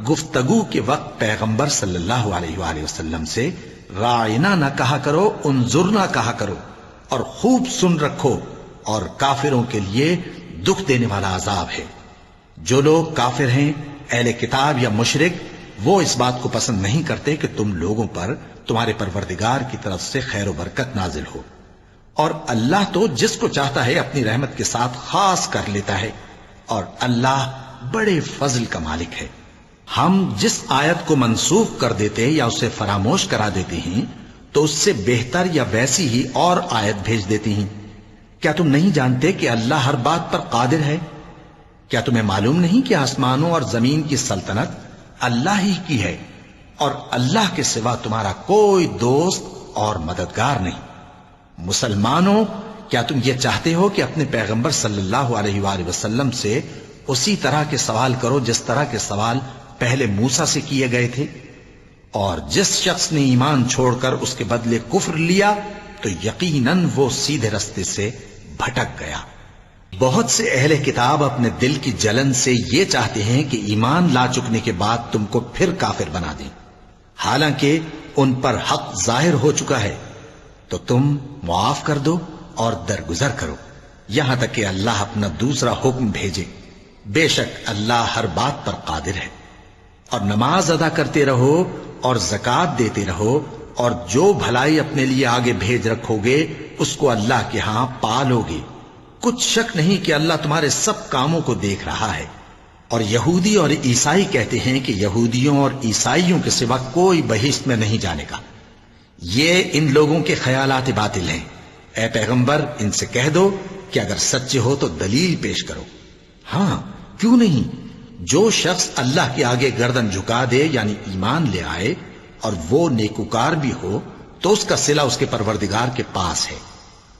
گفتگو کے وقت پیغمبر صلی اللہ علیہ وآلہ وسلم سے راعنا نہ کہا کرو، انظرنا کہا کرو، اور خوب سن رکھو، اور کافروں کے لیے دکھ دینے والا عذاب ہے۔ جو لوگ کافر ہیں، اہل کتاب یا مشرک، وہ اس بات کو پسند نہیں کرتے کہ تم لوگوں پر تمہارے پروردگار کی طرف سے خیر و برکت نازل ہو، اور اللہ تو جس کو چاہتا ہے اپنی رحمت کے ساتھ خاص کر لیتا ہے، اور اللہ بڑے فضل کا مالک ہے۔ ہم جس آیت کو منسوخ کر دیتے یا اسے فراموش کرا دیتے ہیں تو اس سے بہتر یا ویسی ہی اور آیت بھیج دیتی ہیں۔ کیا تم نہیں جانتے کہ اللہ ہر بات پر قادر ہے؟ کیا تمہیں معلوم نہیں کہ آسمانوں اور زمین کی سلطنت اللہ ہی کی ہے، اور اللہ کے سوا تمہارا کوئی دوست اور مددگار نہیں؟ مسلمانوں، کیا تم یہ چاہتے ہو کہ اپنے پیغمبر صلی اللہ علیہ وآلہ وسلم سے اسی طرح کے سوال کرو جس طرح کے سوال پہلے موسیٰ سے کیے گئے تھے؟ اور جس شخص نے ایمان چھوڑ کر اس کے بدلے کفر لیا تو یقیناً وہ سیدھے رستے سے بھٹک گیا۔ بہت سے اہل کتاب اپنے دل کی جلن سے یہ چاہتے ہیں کہ ایمان لا چکنے کے بعد تم کو پھر کافر بنا دیں، حالانکہ ان پر حق ظاہر ہو چکا ہے، تو تم معاف کر دو اور درگزر کرو یہاں تک کہ اللہ اپنا دوسرا حکم بھیجے۔ بے شک اللہ ہر بات پر قادر ہے۔ اور نماز ادا کرتے رہو اور زکوٰۃ دیتے رہو، اور جو بھلائی اپنے لیے آگے بھیج رکھو گے اس کو اللہ کے ہاں پالو گے۔ کچھ شک نہیں کہ اللہ تمہارے سب کاموں کو دیکھ رہا ہے۔ اور یہودی اور عیسائی کہتے ہیں کہ یہودیوں اور عیسائیوں کے سوا کوئی بہشت میں نہیں جانے گا۔ یہ ان لوگوں کے خیالات باطل ہیں۔ اے پیغمبر، ان سے کہہ دو کہ اگر سچے ہو تو دلیل پیش کرو۔ ہاں، کیوں نہیں؟ جو شخص اللہ کے آگے گردن جھکا دے یعنی ایمان لے آئے اور وہ نیکوکار بھی ہو تو اس کا صلہ اس کے پروردگار کے پاس ہے،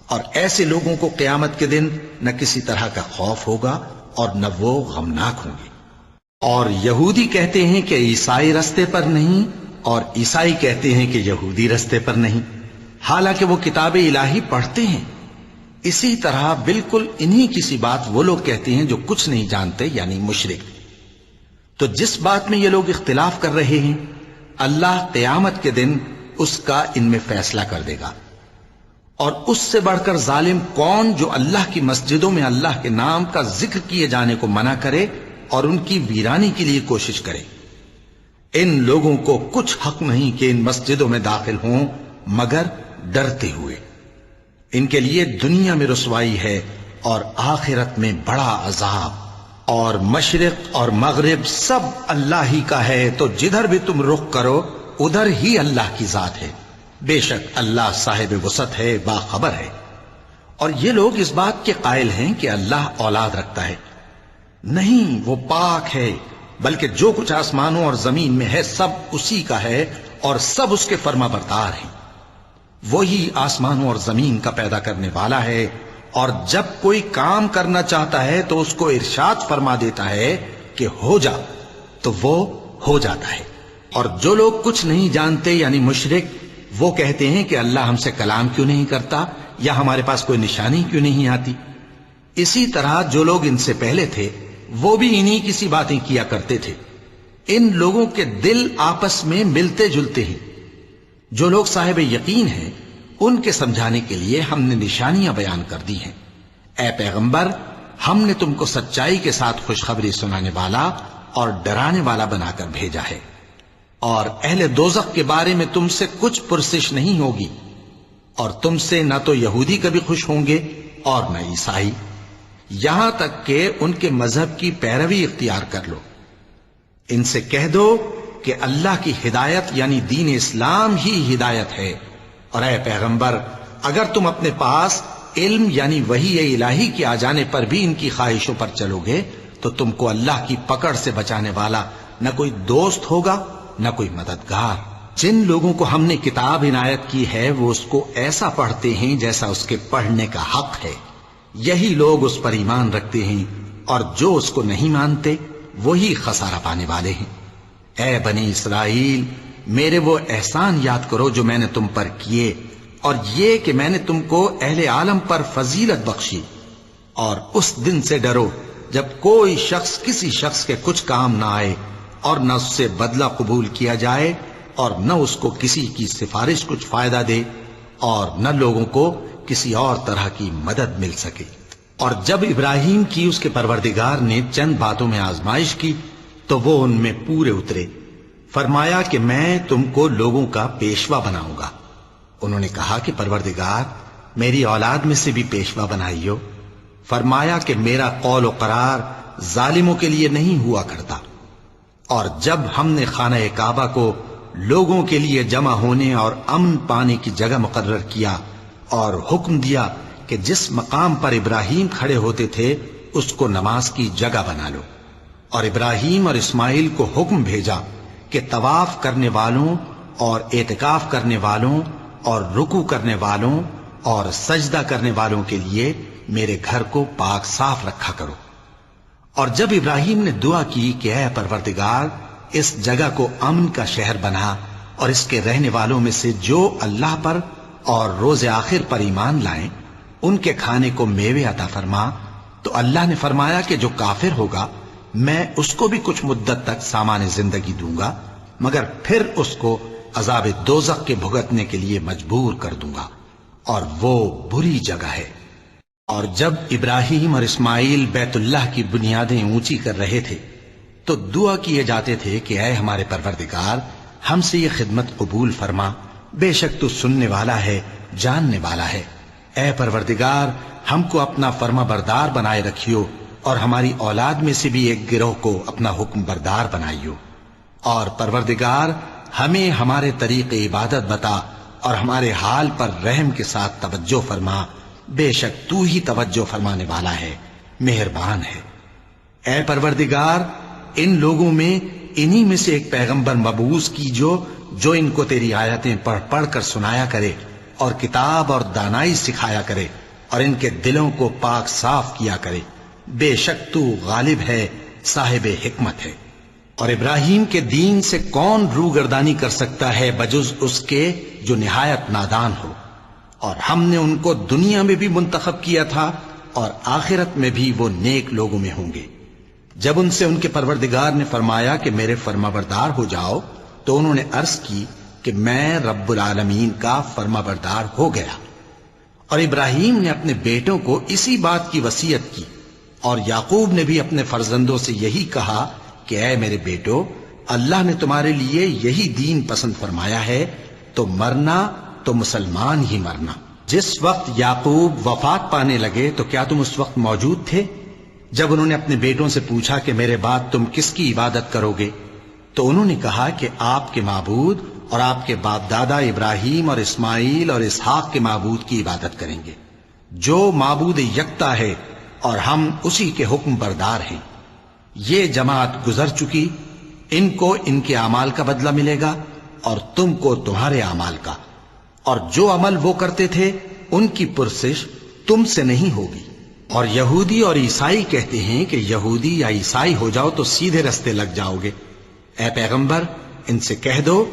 اور ایسے لوگوں کو قیامت کے دن نہ کسی طرح کا خوف ہوگا اور نہ وہ غمناک ہوں گے۔ اور یہودی کہتے ہیں کہ عیسائی رستے پر نہیں، اور عیسائی کہتے ہیں کہ یہودی رستے پر نہیں، حالانکہ وہ کتاب الہی پڑھتے ہیں۔ اسی طرح بالکل انہی کسی بات وہ لوگ کہتے ہیں جو کچھ نہیں جانتے یعنی مشرک۔ تو جس بات میں یہ لوگ اختلاف کر رہے ہیں اللہ قیامت کے دن اس کا ان میں فیصلہ کر دے گا۔ اور اس سے بڑھ کر ظالم کون جو اللہ کی مسجدوں میں اللہ کے نام کا ذکر کیے جانے کو منع کرے اور ان کی ویرانی کے لیے کوشش کرے؟ ان لوگوں کو کچھ حق نہیں کہ ان مسجدوں میں داخل ہوں مگر ڈرتے ہوئے۔ ان کے لیے دنیا میں رسوائی ہے اور آخرت میں بڑا عذاب۔ اور مشرق اور مغرب سب اللہ ہی کا ہے، تو جدھر بھی تم رخ کرو ادھر ہی اللہ کی ذات ہے۔ بے شک اللہ صاحب وسعت ہے، باخبر ہے۔ اور یہ لوگ اس بات کے قائل ہیں کہ اللہ اولاد رکھتا ہے۔ نہیں، وہ پاک ہے، بلکہ جو کچھ آسمانوں اور زمین میں ہے سب اسی کا ہے، اور سب اس کے فرما بردار ہیں۔ وہی آسمانوں اور زمین کا پیدا کرنے والا ہے، اور جب کوئی کام کرنا چاہتا ہے تو اس کو ارشاد فرما دیتا ہے کہ ہو جا، تو وہ ہو جاتا ہے۔ اور جو لوگ کچھ نہیں جانتے یعنی مشرک، وہ کہتے ہیں کہ اللہ ہم سے کلام کیوں نہیں کرتا، یا ہمارے پاس کوئی نشانی کیوں نہیں آتی۔ اسی طرح جو لوگ ان سے پہلے تھے وہ بھی انہی کسی باتیں کیا کرتے تھے۔ ان لوگوں کے دل آپس میں ملتے جلتے ہیں۔ جو لوگ صاحب یقین ہیں ان کے سمجھانے کے لیے ہم نے نشانیاں بیان کر دی ہیں۔ اے پیغمبر، ہم نے تم کو سچائی کے ساتھ خوشخبری سنانے والا اور ڈرانے والا بنا کر بھیجا ہے، اور اہل دوزخ کے بارے میں تم سے کچھ پرسش نہیں ہوگی، اور تم سے نہ تو یہودی کبھی خوش ہوں گے اور نہ عیسائی، یہاں تک کہ ان کے مذہب کی پیروی اختیار کر لو۔ ان سے کہہ دو کہ اللہ کی ہدایت یعنی دین اسلام ہی ہدایت ہے، اور اے پیغمبر اگر تم اپنے پاس علم یعنی وحی الہی کے آ جانے پر بھی ان کی خواہشوں پر چلو گے تو تم کو اللہ کی پکڑ سے بچانے والا نہ کوئی دوست ہوگا نہ کوئی مددگار۔ جن لوگوں کو ہم نے کتاب عنایت کی ہے وہ اس کو ایسا پڑھتے ہیں جیسا اس کے پڑھنے کا حق ہے، یہی لوگ اس پر ایمان رکھتے ہیں، اور جو اس کو نہیں مانتے وہی خسارہ پانے والے ہیں۔ اے بنی اسرائیل، میرے وہ احسان یاد کرو جو میں نے تم پر کیے، اور یہ کہ میں نے تم کو اہل عالم پر فضیلت بخشی، اور اس دن سے ڈرو جب کوئی شخص کسی شخص کے کچھ کام نہ آئے اور نہ اس سے بدلہ قبول کیا جائے، اور نہ اس کو کسی کی سفارش کچھ فائدہ دے، اور نہ لوگوں کو کسی اور طرح کی مدد مل سکے۔ اور جب ابراہیم کی اس کے پروردگار نے چند باتوں میں آزمائش کی تو وہ ان میں پورے اترے۔ فرمایا کہ میں تم کو لوگوں کا پیشوا بناؤں گا۔ انہوں نے کہا کہ پروردگار میری اولاد میں سے بھی پیشوا بنائیو۔ فرمایا کہ میرا قول و قرار ظالموں کے لیے نہیں ہوا کرتا۔ اور جب ہم نے خانہ کعبہ کو لوگوں کے لیے جمع ہونے اور امن پانے کی جگہ مقرر کیا اور حکم دیا کہ جس مقام پر ابراہیم کھڑے ہوتے تھے اس کو نماز کی جگہ بنا لو، اور ابراہیم اور اسماعیل کو حکم بھیجا کہ طواف کرنے والوں اور اعتکاف کرنے والوں اور رکوع کرنے والوں اور سجدہ کرنے والوں کے لیے میرے گھر کو پاک صاف رکھا کرو۔ اور جب ابراہیم نے دعا کی کہ اے پروردگار اس جگہ کو امن کا شہر بنا اور اس کے رہنے والوں میں سے جو اللہ پر اور روز آخر پر ایمان لائیں ان کے کھانے کو میوے عطا فرما، تو اللہ نے فرمایا کہ جو کافر ہوگا میں اس کو بھی کچھ مدت تک سامان زندگی دوں گا، مگر پھر اس کو عذاب دوزخ کے بھگتنے کے لیے مجبور کر دوں گا، اور وہ بری جگہ ہے۔ اور جب ابراہیم اور اسماعیل بیت اللہ کی بنیادیں اونچی کر رہے تھے تو دعا کیے جاتے تھے کہ اے ہمارے پروردگار ہم سے یہ خدمت قبول فرما، بے شک تو سننے والا ہے، جاننے والا ہے۔ اے پروردگار ہم کو اپنا فرما بردار بنائے رکھیو، اور ہماری اولاد میں سے بھی ایک گروہ کو اپنا حکم بردار بنائیو، اور پروردگار ہمیں ہمارے طریق عبادت بتا اور ہمارے حال پر رحم کے ساتھ توجہ فرما، بے شک تو ہی توجہ فرمانے والا ہے، مہربان ہے۔ اے پروردگار ان لوگوں میں انہی میں سے ایک پیغمبر مبعوث کیجو جو ان کو تیری آیتیں پڑھ پڑھ کر سنایا کرے اور کتاب اور دانائی سکھایا کرے اور ان کے دلوں کو پاک صاف کیا کرے، بے شک تو غالب ہے، صاحب حکمت ہے۔ اور ابراہیم کے دین سے کون روگردانی کر سکتا ہے بجز اس کے جو نہایت نادان ہو، اور ہم نے ان کو دنیا میں بھی منتخب کیا تھا اور آخرت میں بھی وہ نیک لوگوں میں ہوں گے۔ جب ان سے ان کے پروردگار نے فرمایا کہ میرے فرما بردار ہو جاؤ تو انہوں نے عرض کی کہ میں رب العالمین کا فرما بردار ہو گیا۔ اور ابراہیم نے اپنے بیٹوں کو اسی بات کی وصیت کی، اور یعقوب نے بھی اپنے فرزندوں سے یہی کہا کہ اے میرے بیٹو، اللہ نے تمہارے لیے یہی دین پسند فرمایا ہے، تو مرنا تو مسلمان ہی مرنا۔ جس وقت یعقوب وفات پانے لگے تو کیا تم اس وقت موجود تھے جب انہوں نے اپنے بیٹوں سے پوچھا کہ میرے بعد تم کس کی عبادت کرو گے؟ تو انہوں نے کہا کہ آپ کے معبود اور آپ کے باپ دادا ابراہیم اور اسماعیل اور اسحاق کے معبود کی عبادت کریں گے، جو معبود یکتا ہے اور ہم اسی کے حکم بردار ہیں۔ یہ جماعت گزر چکی، ان کو ان کے اعمال کا بدلہ ملے گا اور تم کو تمہارے اعمال کا، اور جو عمل وہ کرتے تھے ان کی پرسش تم سے نہیں ہوگی۔ اور یہودی اور عیسائی کہتے ہیں کہ یہودی یا عیسائی ہو جاؤ تو سیدھے رستے لگ جاؤ گے۔ اے پیغمبر ان سے کہہ دو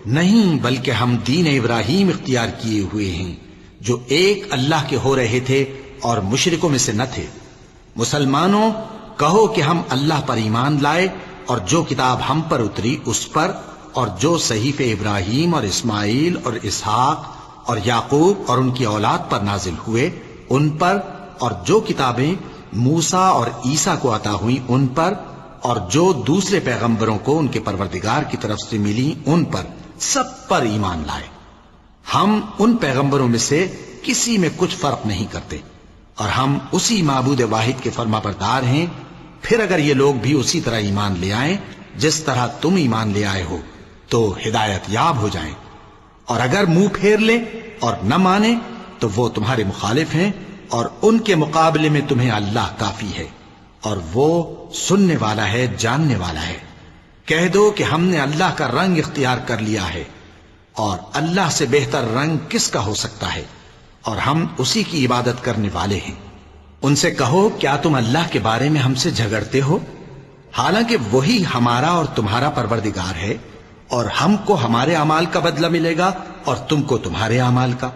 نہیں، بلکہ ہم دین ابراہیم اختیار کیے ہوئے ہیں جو ایک اللہ کے ہو رہے تھے اور مشرکوں میں سے نہ تھے۔ مسلمانوں کہو کہ ہم اللہ پر ایمان لائے اور جو کتاب ہم پر اتری اس پر، اور جو صحیفے ابراہیم اور اسماعیل اور اسحاق اور یعقوب اور ان کی اولاد پر نازل ہوئے ان پر، اور جو کتابیں موسیٰ اور عیسیٰ کو عطا ہوئیں ان پر، اور جو دوسرے پیغمبروں کو ان کے پروردگار کی طرف سے ملی ان پر، سب پر ایمان لائے۔ ہم ان پیغمبروں میں سے کسی میں کچھ فرق نہیں کرتے، اور ہم اسی معبود واحد کے فرما بردار ہیں۔ پھر اگر یہ لوگ بھی اسی طرح ایمان لے آئیں جس طرح تم ایمان لے آئے ہو تو ہدایت یاب ہو جائیں، اور اگر منہ پھیر لیں اور نہ مانیں تو وہ تمہارے مخالف ہیں، اور ان کے مقابلے میں تمہیں اللہ کافی ہے، اور وہ سننے والا ہے، جاننے والا ہے۔ کہہ دو کہ ہم نے اللہ کا رنگ اختیار کر لیا ہے، اور اللہ سے بہتر رنگ کس کا ہو سکتا ہے، اور ہم اسی کی عبادت کرنے والے ہیں۔ ان سے کہو کیا تم اللہ کے بارے میں ہم سے جھگڑتے ہو، حالانکہ وہی ہمارا اور تمہارا پروردگار ہے، اور ہم کو ہمارے اعمال کا بدلہ ملے گا اور تم کو تمہارے اعمال کا،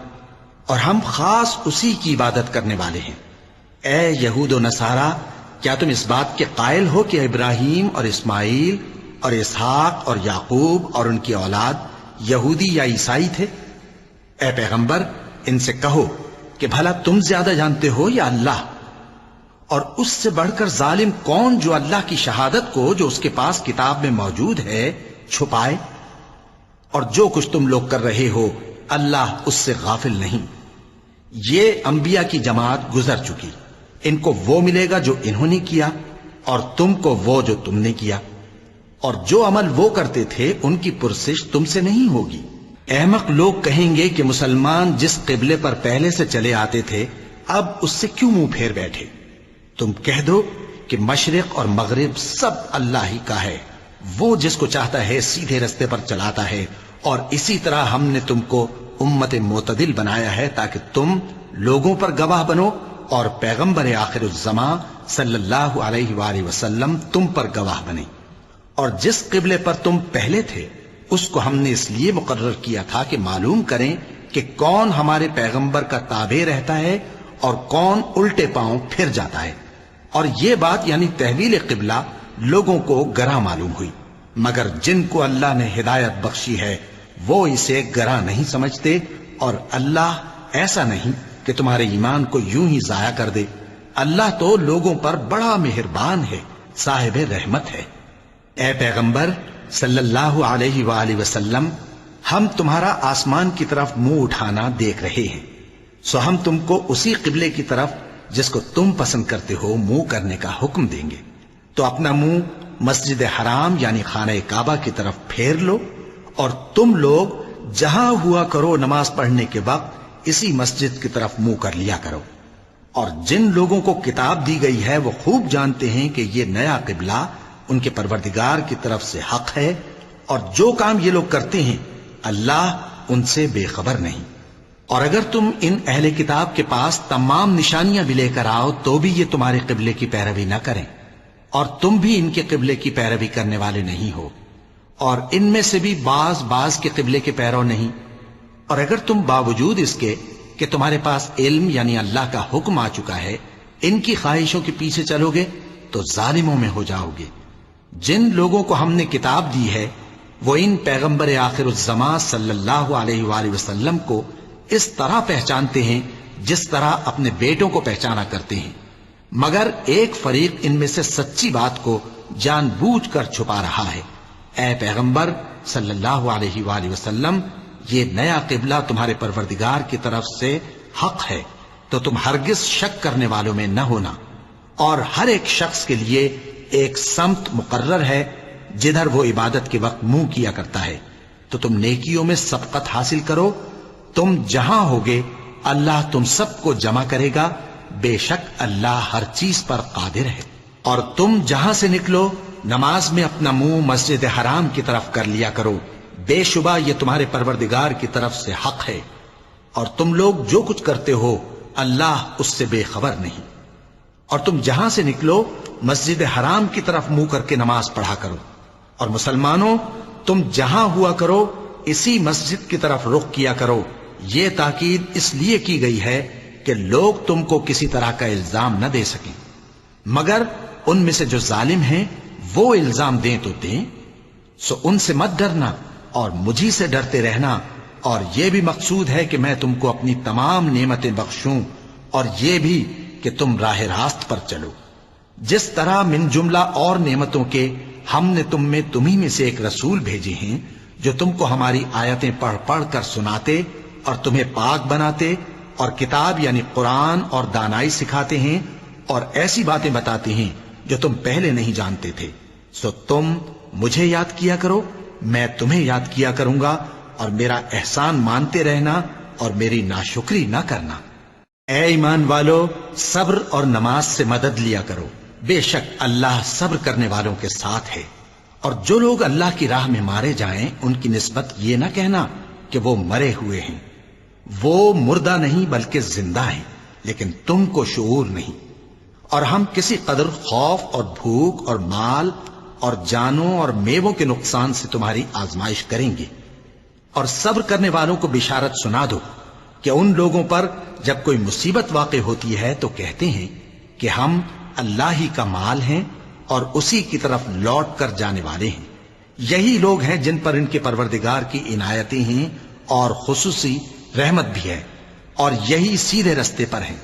اور ہم خاص اسی کی عبادت کرنے والے ہیں۔ اے یہود و نصارا، کیا تم اس بات کے قائل ہو کہ ابراہیم اور اسماعیل اور اسحاق اور یعقوب اور ان کی اولاد یہودی یا عیسائی تھے؟ اے پیغمبر ان سے کہو کہ بھلا تم زیادہ جانتے ہو یا اللہ؟ اور اس سے بڑھ کر ظالم کون جو اللہ کی شہادت کو جو اس کے پاس کتاب میں موجود ہے چھپائے؟ اور جو کچھ تم لوگ کر رہے ہو اللہ اس سے غافل نہیں۔ یہ انبیاء کی جماعت گزر چکی، ان کو وہ ملے گا جو انہوں نے کیا، اور تم کو وہ جو تم نے کیا، اور جو عمل وہ کرتے تھے ان کی پرسش تم سے نہیں ہوگی۔ احمق لوگ کہیں گے کہ مسلمان جس قبلے پر پہلے سے چلے آتے تھے اب اس سے کیوں منہ پھیر بیٹھے؟ تم کہہ دو کہ مشرق اور مغرب سب اللہ ہی کا ہے، وہ جس کو چاہتا ہے سیدھے رستے پر چلاتا ہے، اور اسی طرح ہم نے تم کو امت معتدل بنایا ہے تاکہ تم لوگوں پر گواہ بنو، اور پیغمبر آخر الزمان صلی اللہ علیہ وآلہ وسلم تم پر گواہ بنے۔ اور جس قبلے پر تم پہلے تھے اس کو ہم نے اس لیے مقرر کیا تھا کہ معلوم کریں کہ کون ہمارے پیغمبر کا تابع رہتا ہے اور کون الٹے پاؤں پھر جاتا ہے۔ اور یہ بات یعنی تحویل قبلہ لوگوں کو گراں معلوم ہوئی، مگر جن کو اللہ نے ہدایت بخشی ہے وہ اسے گراں نہیں سمجھتے، اور اللہ ایسا نہیں کہ تمہارے ایمان کو یوں ہی ضائع کر دے۔ اللہ تو لوگوں پر بڑا مہربان ہے، صاحب رحمت ہے۔ اے پیغمبر صلی اللہ علیہ وآلہ وسلم، ہم تمہارا آسمان کی طرف منہ اٹھانا دیکھ رہے ہیں، سو ہم تم کو اسی قبلے کی طرف جس کو تم پسند کرتے ہو منہ کرنے کا حکم دیں گے۔ تو اپنا منہ مسجد حرام یعنی خانہ کعبہ کی طرف پھیر لو، اور تم لوگ جہاں ہوا کرو نماز پڑھنے کے وقت اسی مسجد کی طرف منہ کر لیا کرو۔ اور جن لوگوں کو کتاب دی گئی ہے وہ خوب جانتے ہیں کہ یہ نیا قبلہ ان کے پروردگار کی طرف سے حق ہے، اور جو کام یہ لوگ کرتے ہیں اللہ ان سے بے خبر نہیں۔ اور اگر تم ان اہل کتاب کے پاس تمام نشانیاں بھی لے کر آؤ تو بھی یہ تمہارے قبلے کی پیروی نہ کریں، اور تم بھی ان کے قبلے کی پیروی کرنے والے نہیں ہو، اور ان میں سے بھی بعض کے قبلے کے پیرو نہیں۔ اور اگر تم باوجود اس کے کہ تمہارے پاس علم یعنی اللہ کا حکم آ چکا ہے ان کی خواہشوں کے پیچھے چلو گے تو ظالموں میں ہو جاؤ گے۔ جن لوگوں کو ہم نے کتاب دی ہے وہ ان پیغمبر آخر الزمان صلی اللہ علیہ وآلہ وسلم کو اس طرح پہچانتے ہیں جس طرح اپنے بیٹوں کو پہچانا کرتے ہیں، مگر ایک فریق ان میں سے سچی بات کو جان بوجھ کر چھپا رہا ہے۔ اے پیغمبر صلی اللہ علیہ وآلہ وسلم، یہ نیا قبلہ تمہارے پروردگار کی طرف سے حق ہے، تو تم ہرگز شک کرنے والوں میں نہ ہونا۔ اور ہر ایک شخص کے لیے ایک سمت مقرر ہے جدھر وہ عبادت کے وقت منہ کیا کرتا ہے، تو تم نیکیوں میں سبقت حاصل کرو۔ تم جہاں ہوگے اللہ تم سب کو جمع کرے گا، بے شک اللہ ہر چیز پر قادر ہے۔ اور تم جہاں سے نکلو نماز میں اپنا منہ مسجد حرام کی طرف کر لیا کرو، بے شبہ یہ تمہارے پروردگار کی طرف سے حق ہے، اور تم لوگ جو کچھ کرتے ہو اللہ اس سے بے خبر نہیں۔ اور تم جہاں سے نکلو مسجد حرام کی طرف منہ کر کے نماز پڑھا کرو، اور مسلمانوں تم جہاں ہوا کرو اسی مسجد کی طرف رخ کیا کرو۔ یہ تاکید اس لیے کی گئی ہے کہ لوگ تم کو کسی طرح کا الزام نہ دے سکیں، مگر ان میں سے جو ظالم ہیں وہ الزام دیں تو دیں، سو ان سے مت ڈرنا اور مجھی سے ڈرتے رہنا۔ اور یہ بھی مقصود ہے کہ میں تم کو اپنی تمام نعمتیں بخشوں، اور یہ بھی کہ تم راہ راست پر چلو۔ جس طرح من جملہ اور نعمتوں کے ہم نے تمہیں میں سے ایک رسول بھیجے ہیں جو تم کو ہماری آیتیں پڑھ پڑھ کر سناتے اور تمہیں پاک بناتے، اور کتاب یعنی قرآن اور دانائی سکھاتے ہیں، اور ایسی باتیں بتاتے ہیں جو تم پہلے نہیں جانتے تھے، سو تم مجھے یاد کیا کرو، میں تمہیں یاد کیا کروں گا، اور میرا احسان مانتے رہنا اور میری ناشکری نہ کرنا۔ اے ایمان والو، صبر اور نماز سے مدد لیا کرو، بے شک اللہ صبر کرنے والوں کے ساتھ ہے۔ اور جو لوگ اللہ کی راہ میں مارے جائیں ان کی نسبت یہ نہ کہنا کہ وہ مرے ہوئے ہیں، وہ مردہ نہیں بلکہ زندہ ہیں، لیکن تم کو شعور نہیں۔ اور ہم کسی قدر خوف اور بھوک اور مال اور جانوں اور میووں کے نقصان سے تمہاری آزمائش کریں گے، اور صبر کرنے والوں کو بشارت سنا دو کہ ان لوگوں پر جب کوئی مصیبت واقع ہوتی ہے تو کہتے ہیں کہ ہم اللہ ہی کا مال ہیں اور اسی کی طرف لوٹ کر جانے والے ہیں۔ یہی لوگ ہیں جن پر ان کے پروردگار کی عنایتیں ہیں اور خصوصی رحمت بھی ہے، اور یہی سیدھے رستے پر ہیں۔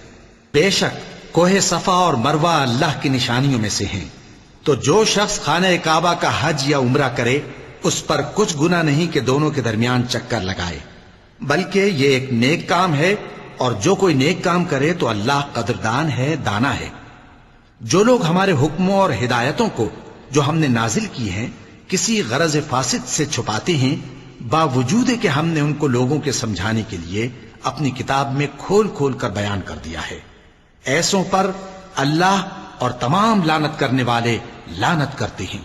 بے شک کوہ صفا اور مروہ اللہ کی نشانیوں میں سے ہیں، تو جو شخص خانہ کعبہ کا حج یا عمرہ کرے اس پر کچھ گناہ نہیں کہ دونوں کے درمیان چکر لگائے، بلکہ یہ ایک نیک کام ہے، اور جو کوئی نیک کام کرے تو اللہ قدردان ہے، دانا ہے۔ جو لوگ ہمارے حکموں اور ہدایتوں کو جو ہم نے نازل کی ہیں کسی غرض فاسد سے چھپاتے ہیں، باوجود کہ ہم نے ان کو لوگوں کے سمجھانے کے لیے اپنی کتاب میں کھول کھول کر بیان کر دیا ہے، ایسوں پر اللہ اور تمام لعنت کرنے والے لعنت کرتے ہیں۔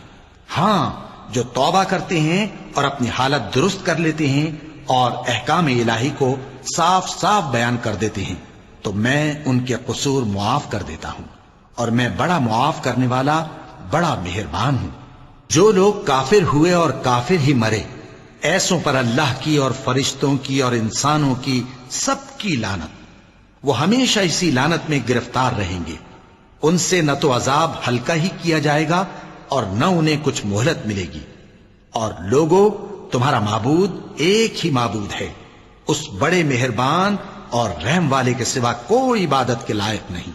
ہاں، جو توبہ کرتے ہیں اور اپنی حالت درست کر لیتے ہیں اور احکام الہی کو صاف صاف بیان کر دیتے ہیں تو میں ان کے قصور معاف کر دیتا ہوں، اور میں بڑا معاف کرنے والا، بڑا مہربان ہوں۔ جو لوگ کافر ہوئے اور کافر ہی مرے، ایسوں پر اللہ کی اور فرشتوں کی اور انسانوں کی سب کی لعنت، وہ ہمیشہ اسی لعنت میں گرفتار رہیں گے۔ ان سے نہ تو عذاب ہلکا ہی کیا جائے گا اور نہ انہیں کچھ مہلت ملے گی۔ اور لوگوں، تمہارا معبود ایک ہی معبود ہے، اس بڑے مہربان اور رحم والے کے سوا کوئی عبادت کے لائق نہیں۔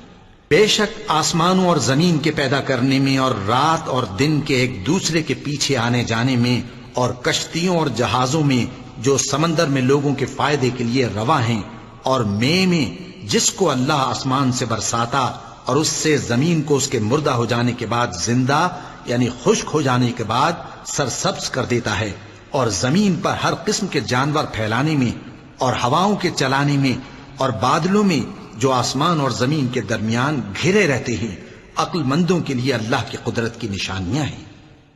بے شک آسمانوں اور زمین کے پیدا کرنے میں اور رات اور دن کے ایک دوسرے کے پیچھے آنے جانے میں اور کشتیوں اور جہازوں میں جو سمندر میں لوگوں کے فائدے کے لیے رواں ہیں، اور میں جس کو اللہ آسمان سے برساتا اور اس سے زمین کو اس کے مردہ ہو جانے کے بعد زندہ یعنی خشک ہو جانے کے بعد سرسبز کر دیتا ہے، اور زمین پر ہر قسم کے جانور پھیلانے میں اور ہواؤں کے چلانے میں اور بادلوں میں جو آسمان اور زمین کے درمیان گھرے رہتے ہیں، عقل مندوں کے لیے اللہ کی قدرت کی نشانیاں ہیں۔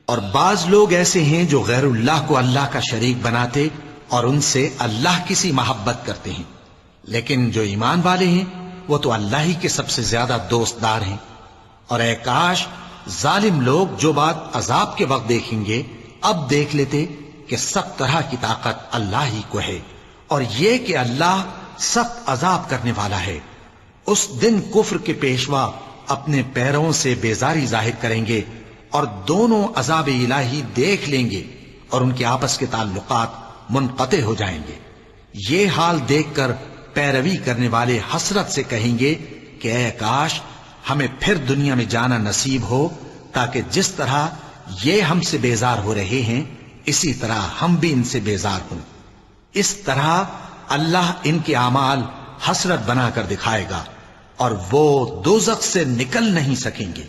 اور بعض لوگ ایسے ہیں جو غیر اللہ کو اللہ کا شریک بناتے اور ان سے اللہ کی سی محبت کرتے ہیں، لیکن جو ایمان والے ہیں وہ تو اللہ ہی کے سب سے زیادہ دوست دار ہیں۔ اور اے کاش ظالم لوگ جو بات عذاب کے وقت دیکھیں گے اب دیکھ لیتے کہ سب طرح کی طاقت اللہ ہی کو ہے، اور یہ کہ اللہ سخت عذاب کرنے والا ہے۔ اس دن کفر کے پیشوا اپنے پیروں سے بیزاری ظاہر کریں گے اور دونوں عذاب الہی دیکھ لیں گے اور ان کے آپس کے تعلقات منقطع ہو جائیں گے۔ یہ حال دیکھ کر پیروی کرنے والے حسرت سے کہیں گے کہ اے کاش ہمیں پھر دنیا میں جانا نصیب ہو، تاکہ جس طرح یہ ہم سے بیزار ہو رہے ہیں اسی طرح ہم بھی ان سے بیزار ہوں۔ اس طرح اللہ ان کے اعمال حسرت بنا کر دکھائے گا اور وہ دوزخ سے نکل نہیں سکیں گے۔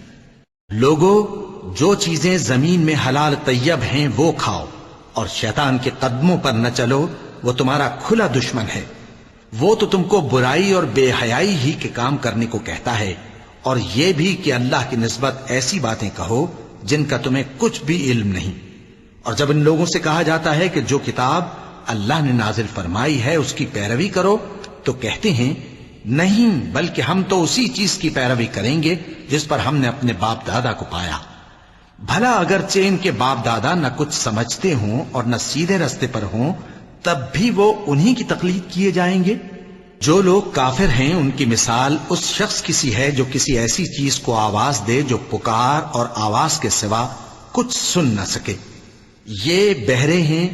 لوگوں، جو چیزیں زمین میں حلال طیب ہیں وہ کھاؤ، اور شیطان کے قدموں پر نہ چلو، وہ تمہارا کھلا دشمن ہے۔ وہ تو تم کو برائی اور بے حیائی ہی کے کام کرنے کو کہتا ہے، اور یہ بھی کہ اللہ کی نسبت ایسی باتیں کہو جن کا تمہیں کچھ بھی علم نہیں۔ اور جب ان لوگوں سے کہا جاتا ہے کہ جو کتاب اللہ نے نازل فرمائی ہے اس کی پیروی کرو، تو کہتے ہیں نہیں، بلکہ ہم تو اسی چیز کی پیروی کریں گے جس پر ہم نے اپنے باپ دادا کو پایا۔ بھلا اگرچہ ان کے باپ دادا نہ کچھ سمجھتے ہوں اور نہ سیدھے رستے پر ہوں، تب بھی وہ انہی کی تقلید کیے جائیں گے۔ جو لوگ کافر ہیں ان کی مثال اس شخص کی سی ہے جو کسی ایسی چیز کو آواز دے جو پکار اور آواز کے سوا کچھ سن نہ سکے۔ یہ بہرے ہیں،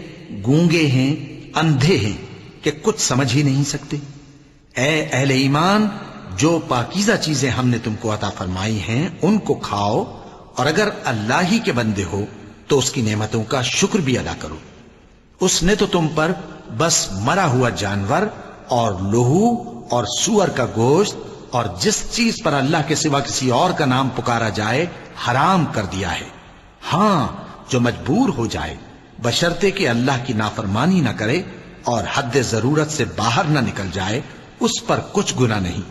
گونگے ہیں، اندھے ہیں کہ کچھ سمجھ ہی نہیں سکتے۔ اے اہل ایمان، جو پاکیزہ چیزیں ہم نے تم کو عطا فرمائی ہیں ان کو کھاؤ، اور اگر اللہ ہی کے بندے ہو تو اس کی نعمتوں کا شکر بھی ادا کرو۔ اس نے تو تم پر بس مرا ہوا جانور اور لہو اور سور کا گوشت اور جس چیز پر اللہ کے سوا کسی اور کا نام پکارا جائے حرام کر دیا ہے۔ ہاں، جو مجبور ہو جائے بشرطے کہ اللہ کی نافرمانی نہ کرے اور حد ضرورت سے باہر نہ نکل جائے، اس پر کچھ گناہ نہیں۔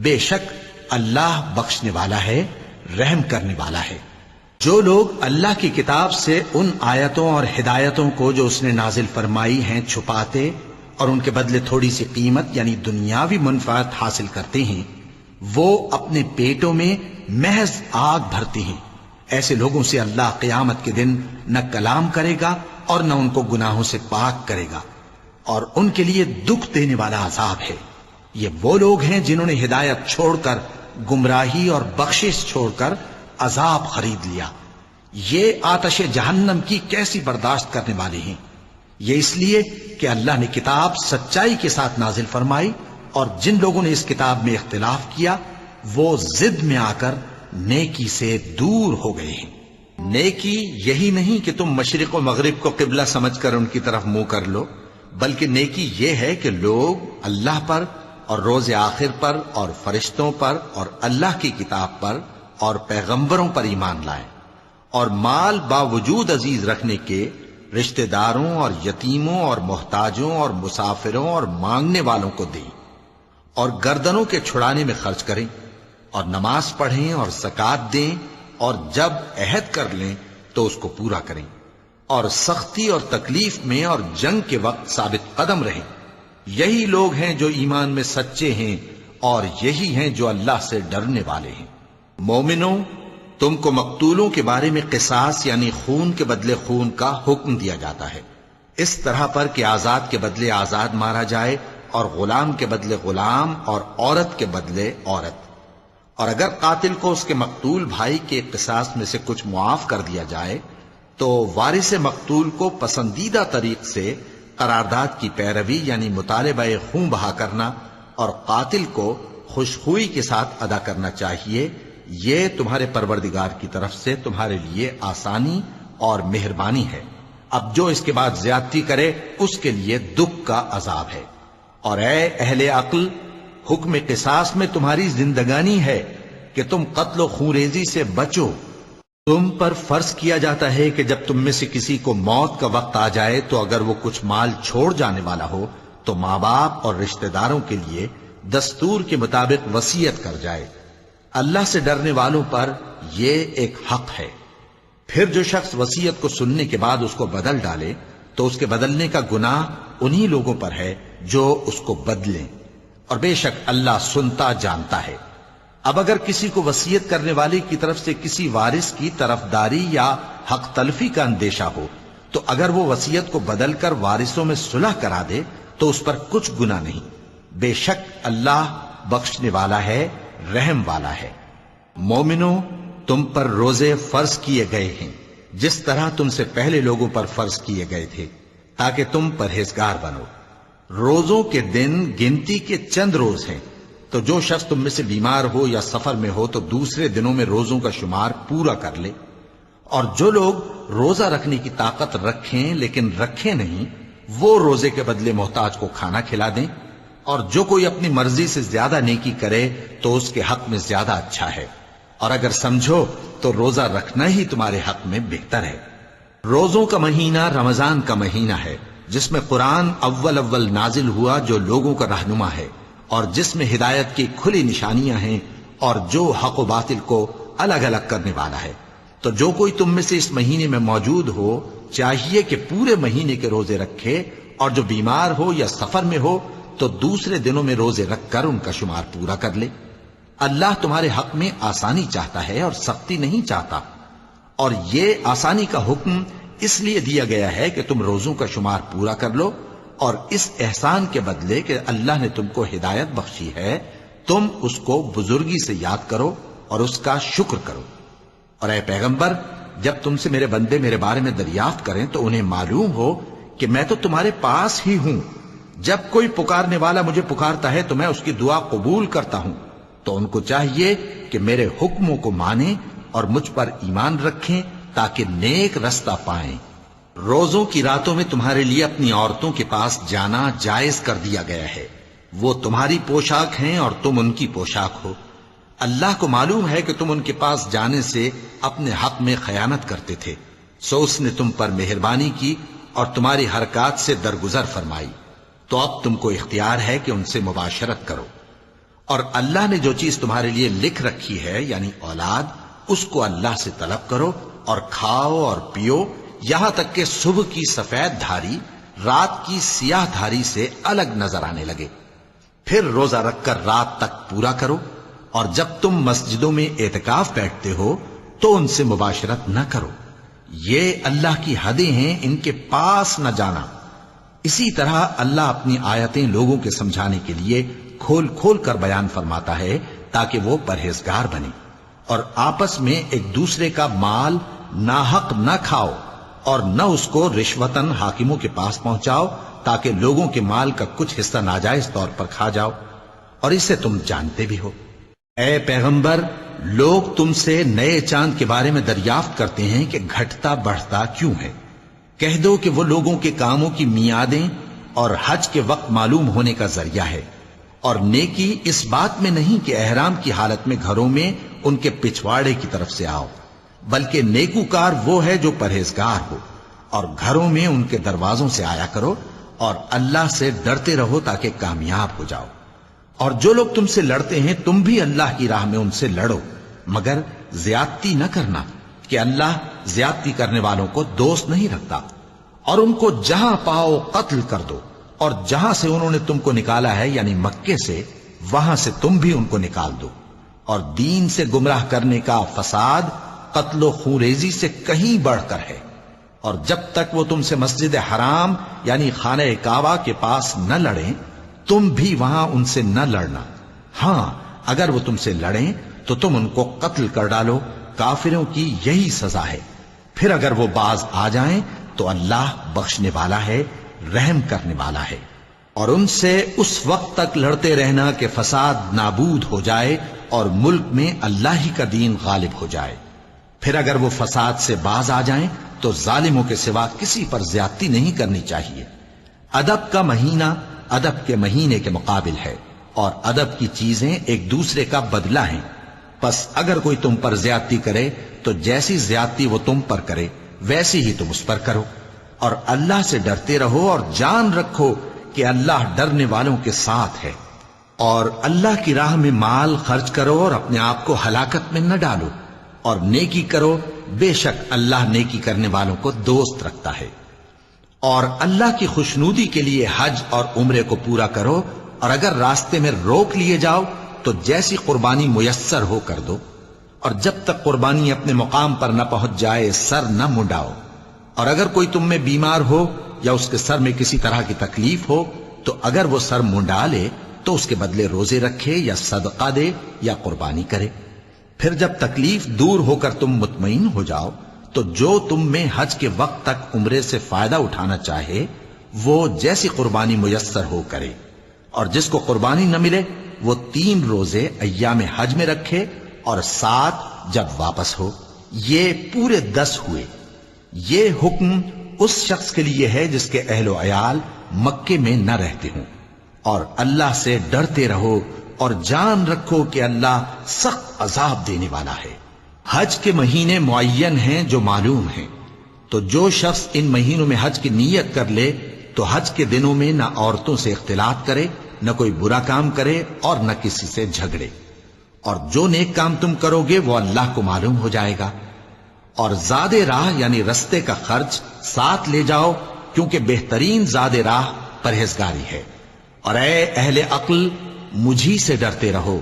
بے شک اللہ بخشنے والا ہے، رحم کرنے والا ہے۔ جو لوگ اللہ کی کتاب سے ان آیتوں اور ہدایتوں کو جو اس نے نازل فرمائی ہیں چھپاتے اور ان کے بدلے تھوڑی سی قیمت یعنی دنیاوی منفعت حاصل کرتے ہیں، وہ اپنے پیٹوں میں محض آگ بھرتے ہیں۔ ایسے لوگوں سے اللہ قیامت کے دن نہ کلام کرے گا اور نہ ان کو گناہوں سے پاک کرے گا، اور ان کے لیے دکھ دینے والا عذاب ہے۔ یہ وہ لوگ ہیں جنہوں نے ہدایت چھوڑ کر گمراہی اور بخشش چھوڑ کر عذاب خرید لیا۔ یہ آتش جہنم کی کیسی برداشت کرنے والے ہیں۔ یہ اس لیے کہ اللہ نے کتاب سچائی کے ساتھ نازل فرمائی، اور جن لوگوں نے اس کتاب میں اختلاف کیا وہ ضد میں آ کر نیکی سے دور ہو گئے ہیں۔ نیکی یہی نہیں کہ تم مشرق و مغرب کو قبلہ سمجھ کر ان کی طرف منہ کر لو، بلکہ نیکی یہ ہے کہ لوگ اللہ پر اور روز آخر پر اور فرشتوں پر اور اللہ کی کتاب پر اور پیغمبروں پر ایمان لائیں، اور مال باوجود عزیز رکھنے کے رشتہ داروں اور یتیموں اور محتاجوں اور مسافروں اور مانگنے والوں کو دیں، اور گردنوں کے چھڑانے میں خرچ کریں، اور نماز پڑھیں اور زکوٰۃ دیں، اور جب عہد کر لیں تو اس کو پورا کریں، اور سختی اور تکلیف میں اور جنگ کے وقت ثابت قدم رہیں۔ یہی لوگ ہیں جو ایمان میں سچے ہیں، اور یہی ہیں جو اللہ سے ڈرنے والے ہیں۔ مومنوں، تم کو مقتولوں کے بارے میں قصاص یعنی خون کے بدلے خون کا حکم دیا جاتا ہے، اس طرح پر کہ آزاد کے بدلے آزاد مارا جائے، اور غلام کے بدلے غلام، اور عورت کے بدلے عورت۔ اور اگر قاتل کو اس کے مقتول بھائی کے قصاص میں سے کچھ معاف کر دیا جائے تو وارث مقتول کو پسندیدہ طریق سے قرارداد کی پیروی یعنی مطالبہ خون بہا کرنا اور قاتل کو خوشخوئی کے ساتھ ادا کرنا چاہیے۔ یہ تمہارے پروردگار کی طرف سے تمہارے لیے آسانی اور مہربانی ہے۔ اب جو اس کے بعد زیادتی کرے اس کے لیے دکھ کا عذاب ہے۔ اور اے اہل عقل، حکم قصاص میں تمہاری زندگانی ہے کہ تم قتل و خونریزی سے بچو۔ تم پر فرض کیا جاتا ہے کہ جب تم میں سے کسی کو موت کا وقت آ جائے تو اگر وہ کچھ مال چھوڑ جانے والا ہو تو ماں باپ اور رشتہ داروں کے لیے دستور کے مطابق وصیت کر جائے۔ اللہ سے ڈرنے والوں پر یہ ایک حق ہے۔ پھر جو شخص وصیت کو سننے کے بعد اس کو بدل ڈالے تو اس کے بدلنے کا گناہ انہی لوگوں پر ہے جو اس کو بدلیں، اور بے شک اللہ سنتا جانتا ہے۔ اب اگر کسی کو وصیت کرنے والے کی طرف سے کسی وارث کی طرفداری یا حق تلفی کا اندیشہ ہو تو اگر وہ وصیت کو بدل کر وارثوں میں صلح کرا دے تو اس پر کچھ گناہ نہیں، بے شک اللہ بخشنے والا ہے، رحم والا ہے۔ مومنوں، تم پر روزے فرض کیے گئے ہیں جس طرح تم سے پہلے لوگوں پر فرض کیے گئے تھے تاکہ تم پرہیزگار بنو۔ روزوں کے دن گنتی کے چند روز ہیں، تو جو شخص تم میں سے بیمار ہو یا سفر میں ہو تو دوسرے دنوں میں روزوں کا شمار پورا کر لے۔ اور جو لوگ روزہ رکھنے کی طاقت رکھیں لیکن رکھیں نہیں، وہ روزے کے بدلے محتاج کو کھانا کھلا دیں۔ اور جو کوئی اپنی مرضی سے زیادہ نیکی کرے تو اس کے حق میں زیادہ اچھا ہے، اور اگر سمجھو تو روزہ رکھنا ہی تمہارے حق میں بہتر ہے۔ روزوں کا مہینہ رمضان کا مہینہ ہے جس میں قرآن اول نازل ہوا، جو لوگوں کا رہنما ہے اور جس میں ہدایت کی کھلی نشانیاں ہیں اور جو حق و باطل کو الگ الگ کرنے والا ہے۔ تو جو کوئی تم میں سے اس مہینے میں موجود ہو چاہیے کہ پورے مہینے کے روزے رکھے، اور جو بیمار ہو یا سفر میں ہو تو دوسرے دنوں میں روزے رکھ کر ان کا شمار پورا کر لے۔ اللہ تمہارے حق میں آسانی چاہتا ہے اور سختی نہیں چاہتا، اور یہ آسانی کا حکم اس لیے دیا گیا ہے کہ تم روزوں کا شمار پورا کر لو، اور اس احسان کے بدلے کہ اللہ نے تم کو ہدایت بخشی ہے تم اس کو بزرگی سے یاد کرو اور اس کا شکر کرو۔ اور اے پیغمبر، جب تم سے میرے بندے میرے بارے میں دریافت کریں تو انہیں معلوم ہو کہ میں تو تمہارے پاس ہی ہوں۔ جب کوئی پکارنے والا مجھے پکارتا ہے تو میں اس کی دعا قبول کرتا ہوں۔ تو ان کو چاہیے کہ میرے حکموں کو مانیں اور مجھ پر ایمان رکھیں تاکہ نیک رستہ پائیں۔ روزوں کی راتوں میں تمہارے لیے اپنی عورتوں کے پاس جانا جائز کر دیا گیا ہے، وہ تمہاری پوشاک ہیں اور تم ان کی پوشاک ہو۔ اللہ کو معلوم ہے کہ تم ان کے پاس جانے سے اپنے حق میں خیانت کرتے تھے، سو اس نے تم پر مہربانی کی اور تمہاری حرکات سے درگزر فرمائی، تو اب تم کو اختیار ہے کہ ان سے مباشرت کرو۔ اور اللہ نے جو چیز تمہارے لیے لکھ رکھی ہے یعنی اولاد، اس کو اللہ سے طلب کرو اور کھاؤ اور پیو، یہاں تک کہ صبح کی سفید دھاری رات کی سیاہ دھاری سے الگ نظر آنے لگے۔ پھر روزہ رکھ کر رات تک پورا کرو، اور جب تم مسجدوں میں اعتکاف بیٹھتے ہو تو ان سے مباشرت نہ کرو، یہ اللہ کی حدیں ہیں، ان کے پاس نہ جانا۔ اسی طرح اللہ اپنی آیتیں لوگوں کے سمجھانے کے لیے کھول کھول کر بیان فرماتا ہے تاکہ وہ پرہیزگار بنے۔ اور آپس میں ایک دوسرے کا مال ناحق نہ کھاؤ، اور نہ اس کو رشوتاً حاکموں کے پاس پہنچاؤ تاکہ لوگوں کے مال کا کچھ حصہ ناجائز طور پر کھا جاؤ، اور اسے تم جانتے بھی ہو۔ اے پیغمبر، لوگ تم سے نئے چاند کے بارے میں دریافت کرتے ہیں کہ گھٹتا بڑھتا کیوں ہے۔ کہہ دو کہ وہ لوگوں کے کاموں کی میعادیں اور حج کے وقت معلوم ہونے کا ذریعہ ہے، اور نیکی اس بات میں نہیں کہ احرام کی حالت میں گھروں میں ان کے پچھواڑے کی طرف سے آؤ، بلکہ نیکوکار وہ ہے جو پرہیزگار ہو، اور گھروں میں ان کے دروازوں سے آیا کرو اور اللہ سے ڈرتے رہو تاکہ کامیاب ہو جاؤ۔ اور جو لوگ تم سے لڑتے ہیں تم بھی اللہ کی راہ میں ان سے لڑو، مگر زیادتی نہ کرنا کہ اللہ زیادتی کرنے والوں کو دوست نہیں رکھتا۔ اور ان کو جہاں پاؤ قتل کر دو، اور جہاں سے انہوں نے تم کو نکالا ہے یعنی مکے سے، وہاں سے تم بھی ان کو نکال دو۔ اور دین سے گمراہ کرنے کا فساد قتل و خونریزی سے کہیں بڑھ کر ہے۔ اور جب تک وہ تم سے مسجد حرام یعنی خانہ کعبہ کے پاس نہ لڑیں تم بھی وہاں ان سے نہ لڑنا۔ ہاں اگر وہ تم سے لڑیں تو تم ان کو قتل کر ڈالو، کافروں کی یہی سزا ہے۔ پھر اگر وہ باز آ جائیں تو اللہ بخشنے والا ہے، رحم کرنے والا ہے۔ اور ان سے اس وقت تک لڑتے رہنا کہ فساد نابود ہو جائے اور ملک میں اللہ ہی کا دین غالب ہو جائے۔ پھر اگر وہ فساد سے باز آ جائیں تو ظالموں کے سوا کسی پر زیادتی نہیں کرنی چاہیے۔ ادب کا مہینہ ادب کے مہینے کے مقابل ہے، اور ادب کی چیزیں ایک دوسرے کا بدلہ ہیں۔ پس اگر کوئی تم پر زیادتی کرے تو جیسی زیادتی وہ تم پر کرے ویسی ہی تم اس پر کرو، اور اللہ سے ڈرتے رہو اور جان رکھو کہ اللہ ڈرنے والوں کے ساتھ ہے۔ اور اللہ کی راہ میں مال خرچ کرو اور اپنے آپ کو ہلاکت میں نہ ڈالو، اور نیکی کرو، بے شک اللہ نیکی کرنے والوں کو دوست رکھتا ہے۔ اور اللہ کی خوشنودی کے لیے حج اور عمرے کو پورا کرو، اور اگر راستے میں روک لیے جاؤ تو جیسی قربانی میسر ہو کر دو، اور جب تک قربانی اپنے مقام پر نہ پہنچ جائے سر نہ منڈاؤ۔ اور اگر کوئی تم میں بیمار ہو یا اس کے سر میں کسی طرح کی تکلیف ہو تو اگر وہ سر منڈا لے تو اس کے بدلے روزے رکھے یا صدقہ دے یا قربانی کرے۔ پھر جب تکلیف دور ہو کر تم مطمئن ہو جاؤ تو جو تم میں حج کے وقت تک عمرے سے فائدہ اٹھانا چاہے وہ جیسی قربانی میسر ہو کرے، اور جس کو قربانی نہ ملے وہ 3 روزے ایام حج میں رکھے اور 7 جب واپس ہو، یہ پورے 10 ہوئے۔ یہ حکم اس شخص کے لیے ہے جس کے اہل و عیال مکے میں نہ رہتے ہوں۔ اور اللہ سے ڈرتے رہو اور جان رکھو کہ اللہ سخت عذاب دینے والا ہے۔ حج کے مہینے معین ہیں جو معلوم ہیں، تو جو شخص ان مہینوں میں حج کی نیت کر لے تو حج کے دنوں میں نہ عورتوں سے اختلاط کرے، نہ کوئی برا کام کرے اور نہ کسی سے جھگڑے۔ اور جو نیک کام تم کرو گے وہ اللہ کو معلوم ہو جائے گا۔ اور زاد راہ یعنی رستے کا خرچ ساتھ لے جاؤ، کیونکہ بہترین زاد راہ پرہیزگاری ہے۔ اور اے اہل عقل، مجھی سے ڈرتے رہو،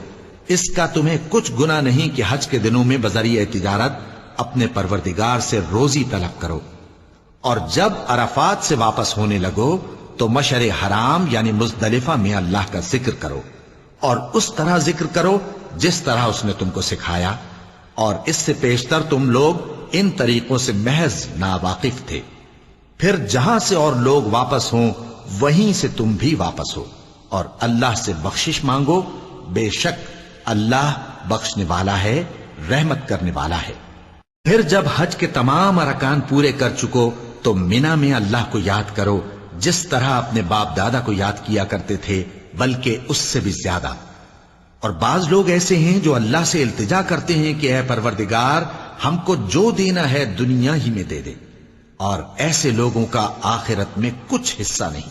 اس کا تمہیں کچھ گناہ نہیں کہ حج کے دنوں میں بذریعہ تجارت اپنے پروردگار سے روزی طلب کرو۔ اور جب عرفات سے واپس ہونے لگو تو مشعر حرام یعنی مزدلفہ میں اللہ کا ذکر کرو، اور اس طرح ذکر کرو جس طرح اس نے تم کو سکھایا، اور اس سے پیشتر تم لوگ ان طریقوں سے محض ناواقف تھے۔ پھر جہاں سے اور لوگ واپس ہوں وہیں سے تم بھی واپس ہو، اور اللہ سے بخشش مانگو، بے شک اللہ بخشنے والا ہے، رحمت کرنے والا ہے۔ پھر جب حج کے تمام ارکان پورے کر چکو تو مینا میں اللہ کو یاد کرو جس طرح اپنے باپ دادا کو یاد کیا کرتے تھے، بلکہ اس سے بھی زیادہ۔ اور بعض لوگ ایسے ہیں جو اللہ سے التجا کرتے ہیں کہ اے پروردگار ہم کو جو دینا ہے دنیا ہی میں دے دے، اور ایسے لوگوں کا آخرت میں کچھ حصہ نہیں۔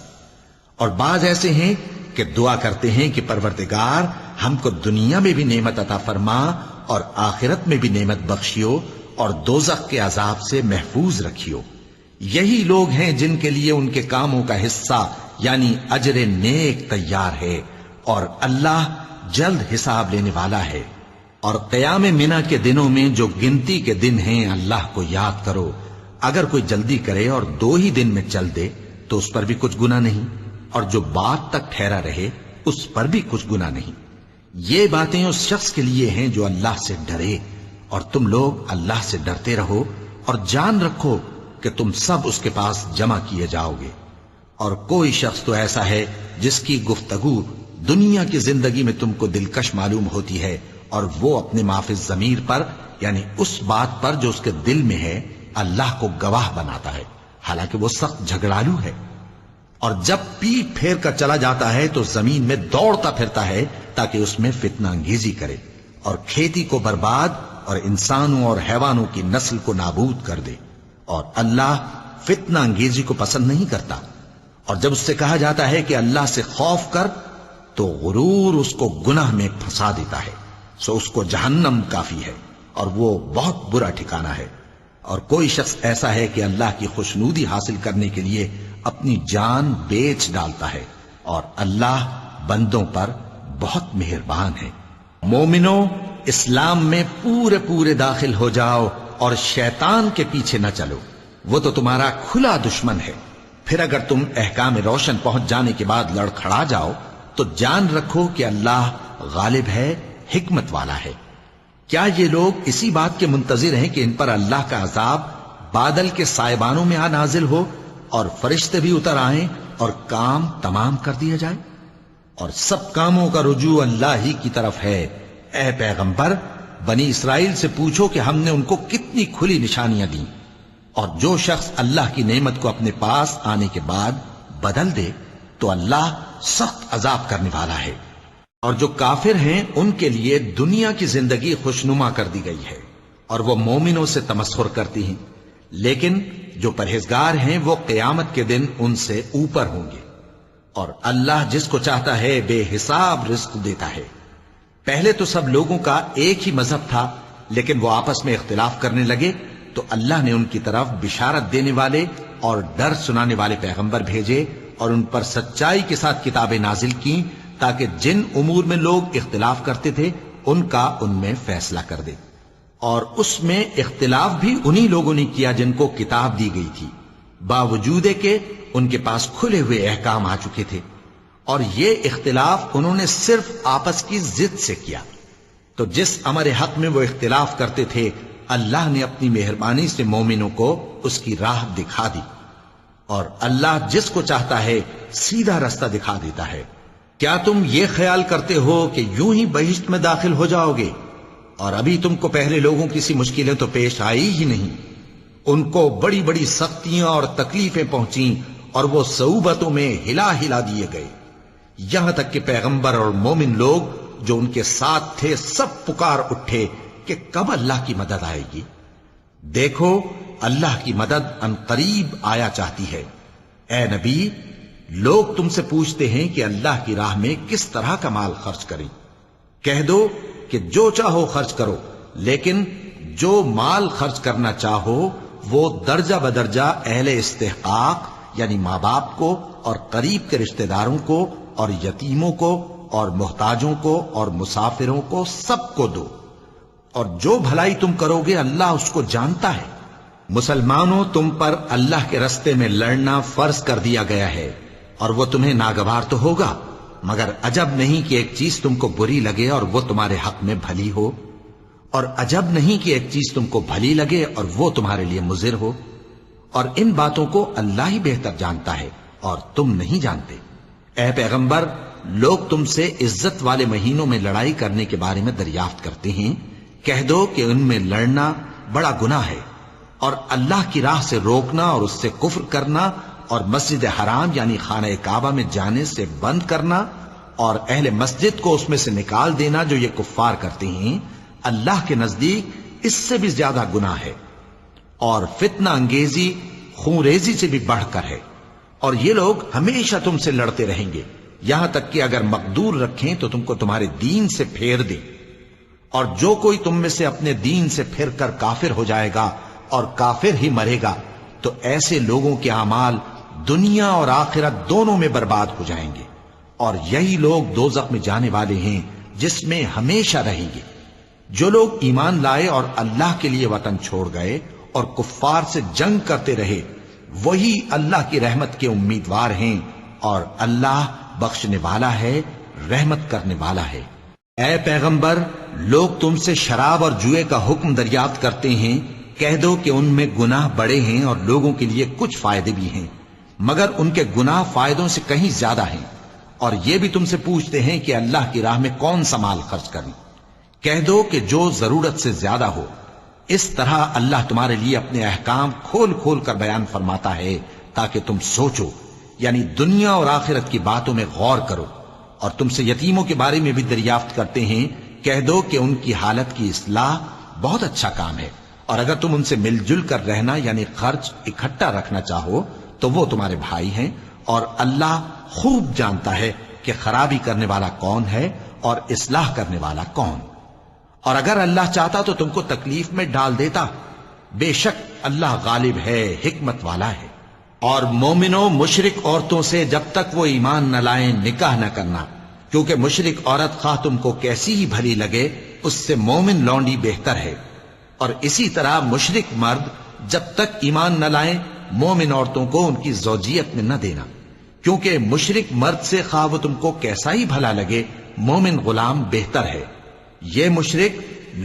اور بعض ایسے ہیں کہ دعا کرتے ہیں کہ پروردگار ہم کو دنیا میں بھی نعمت عطا فرما اور آخرت میں بھی نعمت بخشیو اور دوزخ کے عذاب سے محفوظ رکھیو۔ یہی لوگ ہیں جن کے لیے ان کے کاموں کا حصہ یعنی اجر نیک تیار ہے، اور اللہ جلد حساب لینے والا ہے۔ اور قیام منا کے دنوں میں جو گنتی کے دن ہیں اللہ کو یاد کرو، اگر کوئی جلدی کرے اور 2 ہی دن میں چل دے تو اس پر بھی کچھ گناہ نہیں، اور جو بات تک ٹھہرا رہے اس پر بھی کچھ گناہ نہیں۔ یہ باتیں اس شخص کے لیے ہیں جو اللہ سے ڈرے، اور تم لوگ اللہ سے ڈرتے رہو اور جان رکھو کہ تم سب اس کے پاس جمع کیے جاؤ گے۔ اور کوئی شخص تو ایسا ہے جس کی گفتگو دنیا کی زندگی میں تم کو دلکش معلوم ہوتی ہے اور وہ اپنے معافی ضمیر پر یعنی اس بات پر جو اس کے دل میں ہے اللہ کو گواہ بناتا ہے، حالانکہ وہ سخت جھگڑالو ہے۔ اور جب پیٹ پھیر کر چلا جاتا ہے تو زمین میں دوڑتا پھرتا ہے تاکہ اس میں فتنہ انگیزی کرے اور کھیتی کو برباد اور انسانوں اور حیوانوں کی نسل کو نابود کر دے، اور اللہ فتنہ انگیزی کو پسند نہیں کرتا۔ اور جب اس سے کہا جاتا ہے کہ اللہ سے خوف کر تو غرور اس کو گناہ میں پھنسا دیتا ہے، سو اس کو جہنم کافی ہے اور وہ بہت برا ٹھکانہ ہے۔ اور کوئی شخص ایسا ہے کہ اللہ کی خوشنودی حاصل کرنے کے لیے اپنی جان بیچ ڈالتا ہے، اور اللہ بندوں پر بہت مہربان ہے۔ مومنو، اسلام میں پورے پورے داخل ہو جاؤ اور شیطان کے پیچھے نہ چلو، وہ تو تمہارا کھلا دشمن ہے۔ پھر اگر تم احکام روشن پہنچ جانے کے بعد لڑکھڑا جاؤ تو جان رکھو کہ اللہ غالب ہے، حکمت والا ہے۔ کیا یہ لوگ اسی بات کے منتظر ہیں کہ ان پر اللہ کا عذاب بادل کے سائبانوں میں آ نازل ہو اور فرشتے بھی اتر آئیں اور کام تمام کر دیا جائے؟ اور سب کاموں کا رجوع اللہ ہی کی طرف ہے۔ اے پیغمبر، بنی اسرائیل سے پوچھو کہ ہم نے ان کو کتنی کھلی نشانیاں دیں، اور جو شخص اللہ کی نعمت کو اپنے پاس آنے کے بعد بدل دے تو اللہ سخت عذاب کرنے والا ہے۔ اور جو کافر ہیں ان کے لیے دنیا کی زندگی خوشنما کر دی گئی ہے اور وہ مومنوں سے تمسخر کرتی ہیں، لیکن جو پرہیزگار ہیں وہ قیامت کے دن ان سے اوپر ہوں گے۔ اور اللہ جس کو چاہتا ہے بے حساب رزق دیتا ہے۔ پہلے تو سب لوگوں کا ایک ہی مذہب تھا، لیکن وہ آپس میں اختلاف کرنے لگے تو اللہ نے ان کی طرف بشارت دینے والے اور ڈر سنانے والے پیغمبر بھیجے اور ان پر سچائی کے ساتھ کتابیں نازل کی تاکہ جن امور میں لوگ اختلاف کرتے تھے ان کا ان میں فیصلہ کر دے۔ اور اس میں اختلاف بھی انہی لوگوں نے کیا جن کو کتاب دی گئی تھی، باوجود کہ ان کے پاس کھلے ہوئے احکام آ چکے تھے، اور یہ اختلاف انہوں نے صرف آپس کی ضد سے کیا۔ تو جس امر حق میں وہ اختلاف کرتے تھے اللہ نے اپنی مہربانی سے مومنوں کو اس کی راہ دکھا دی، اور اللہ جس کو چاہتا ہے سیدھا رستہ دکھا دیتا ہے۔ کیا تم یہ خیال کرتے ہو کہ یوں ہی بہشت میں داخل ہو جاؤ گے؟ اور ابھی تم کو پہلے لوگوں کی سی مشکلیں تو پیش آئی ہی نہیں، ان کو بڑی بڑی سختیاں اور تکلیفیں پہنچیں اور وہ صعوبتوں میں ہلا ہلا دیے گئے، یہاں تک کہ پیغمبر اور مومن لوگ جو ان کے ساتھ تھے سب پکار اٹھے کہ کب اللہ کی مدد آئے گی۔ دیکھو اللہ کی مدد ان قریب آیا چاہتی ہے۔ اے نبی، لوگ تم سے پوچھتے ہیں کہ اللہ کی راہ میں کس طرح کا مال خرچ کریں۔ کہہ دو کہ جو چاہو خرچ کرو، لیکن جو مال خرچ کرنا چاہو وہ درجہ بدرجہ اہل استحقاق یعنی ماں باپ کو اور قریب کے رشتہ داروں کو اور یتیموں کو اور محتاجوں کو اور مسافروں کو سب کو دو، اور جو بھلائی تم کرو گے اللہ اس کو جانتا ہے۔ مسلمانوں، تم پر اللہ کے رستے میں لڑنا فرض کر دیا گیا ہے، اور وہ تمہیں ناگوار تو ہوگا، مگر عجب نہیں کہ ایک چیز تم کو بری لگے اور وہ تمہارے حق میں بھلی ہو، اور عجب نہیں کہ ایک چیز تم کو بھلی لگے اور وہ تمہارے لیے مضر ہو، اور ان باتوں کو اللہ ہی بہتر جانتا ہے اور تم نہیں جانتے۔ اے پیغمبر، لوگ تم سے عزت والے مہینوں میں لڑائی کرنے کے بارے میں دریافت کرتے ہیں، کہہ دو کہ ان میں لڑنا بڑا گناہ ہے، اور اللہ کی راہ سے روکنا اور اس سے کفر کرنا اور مسجد حرام یعنی خانہ کعبہ میں جانے سے بند کرنا اور اہل مسجد کو اس میں سے نکال دینا جو یہ کفار کرتے ہیں، اللہ کے نزدیک اس سے بھی زیادہ گناہ ہے، اور فتنہ انگیزی خون ریزی سے بھی بڑھ کر ہے۔ اور یہ لوگ ہمیشہ تم سے لڑتے رہیں گے، یہاں تک کہ اگر مقدور رکھیں تو تم کو تمہارے دین سے پھیر دیں، اور جو کوئی تم میں سے اپنے دین سے پھر کر کافر ہو جائے گا اور کافر ہی مرے گا تو ایسے لوگوں کے اعمال دنیا اور آخرت دونوں میں برباد ہو جائیں گے، اور یہی لوگ دوزخ میں جانے والے ہیں جس میں ہمیشہ رہیں گے۔ جو لوگ ایمان لائے اور اللہ کے لیے وطن چھوڑ گئے اور کفار سے جنگ کرتے رہے وہی اللہ کی رحمت کے امیدوار ہیں، اور اللہ بخشنے والا ہے، رحمت کرنے والا ہے۔ اے پیغمبر، لوگ تم سے شراب اور جوئے کا حکم دریافت کرتے ہیں، کہہ دو کہ ان میں گناہ بڑے ہیں اور لوگوں کے لیے کچھ فائدے بھی ہیں، مگر ان کے گناہ فائدوں سے کہیں زیادہ ہیں۔ اور یہ بھی تم سے پوچھتے ہیں کہ اللہ کی راہ میں کون سا مال خرچ کریں، کہہ دو کہ جو ضرورت سے زیادہ ہو. اس طرح اللہ تمہارے لیے اپنے احکام کھول کھول کر بیان فرماتا ہے تاکہ تم سوچو، یعنی دنیا اور آخرت کی باتوں میں غور کرو. اور تم سے یتیموں کے بارے میں بھی دریافت کرتے ہیں، کہہ دو کہ ان کی حالت کی اصلاح بہت اچھا کام ہے، اور اگر تم ان سے مل جل کر رہنا یعنی خرچ اکٹھا رکھنا چاہو تو وہ تمہارے بھائی ہیں، اور اللہ خوب جانتا ہے کہ خرابی کرنے والا کون ہے اور اصلاح کرنے والا کون. اور اگر اللہ چاہتا تو تم کو تکلیف میں ڈال دیتا، بے شک اللہ غالب ہے، حکمت والا ہے. اور مومنوں مشرک عورتوں سے جب تک وہ ایمان نہ لائیں نکاح نہ کرنا، کیونکہ مشرک عورت خواہ تم کو کیسی ہی بھلی لگے اس سے مومن لونڈی بہتر ہے. اور اسی طرح مشرک مرد جب تک ایمان نہ لائیں مومن عورتوں کو ان کی زوجیت میں نہ دینا، کیونکہ مشرک مرد سے خواہ وہ تم کو کیسا ہی بھلا لگے مومن غلام بہتر ہے. یہ مشرک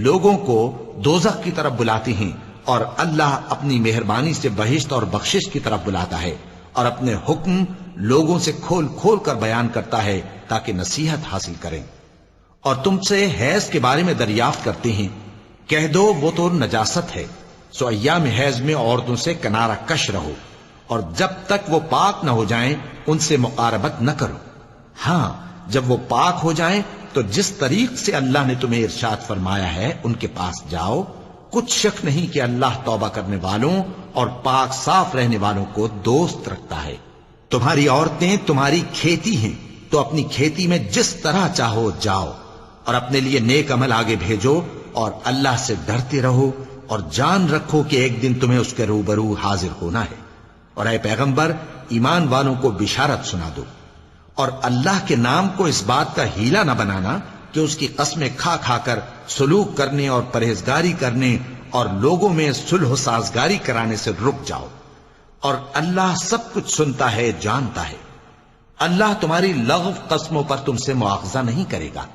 لوگوں کو دوزخ کی طرف بلاتے ہیں، اور اللہ اپنی مہربانی سے بہشت اور بخشش کی طرف بلاتا ہے، اور اپنے حکم لوگوں سے کھول کھول کر بیان کرتا ہے تاکہ نصیحت حاصل کریں. اور تم سے حیض کے بارے میں دریافت کرتے ہیں، کہہ دو وہ تو نجاست ہے، سو ایام حیض میں عورتوں سے کنارہ کش رہو، اور جب تک وہ پاک نہ ہو جائیں ان سے مقاربت نہ کرو. ہاں جب وہ پاک ہو جائیں تو جس طریق سے اللہ نے تمہیں ارشاد فرمایا ہے ان کے پاس جاؤ. کچھ شک نہیں کہ اللہ توبہ کرنے والوں اور پاک صاف رہنے والوں کو دوست رکھتا ہے. تمہاری عورتیں تمہاری کھیتی ہیں، تو اپنی کھیتی میں جس طرح چاہو جاؤ، اور اپنے لیے نیک عمل آگے بھیجو، اور اللہ سے ڈرتے رہو، اور جان رکھو کہ ایک دن تمہیں اس کے روبرو حاضر ہونا ہے. اور اے پیغمبر ایمان والوں کو بشارت سنا دو، اور اللہ کے نام کو اس بات کا ہیلا نہ بنانا کہ اس کی قسمیں کھا کھا کر سلوک کرنے اور پرہیزگاری کرنے اور لوگوں میں صلح و سازگاری کرانے سے رک جاؤ. اور اللہ سب کچھ سنتا ہے، جانتا ہے. اللہ تمہاری لغو قسموں پر تم سے مواخذہ نہیں کرے گا،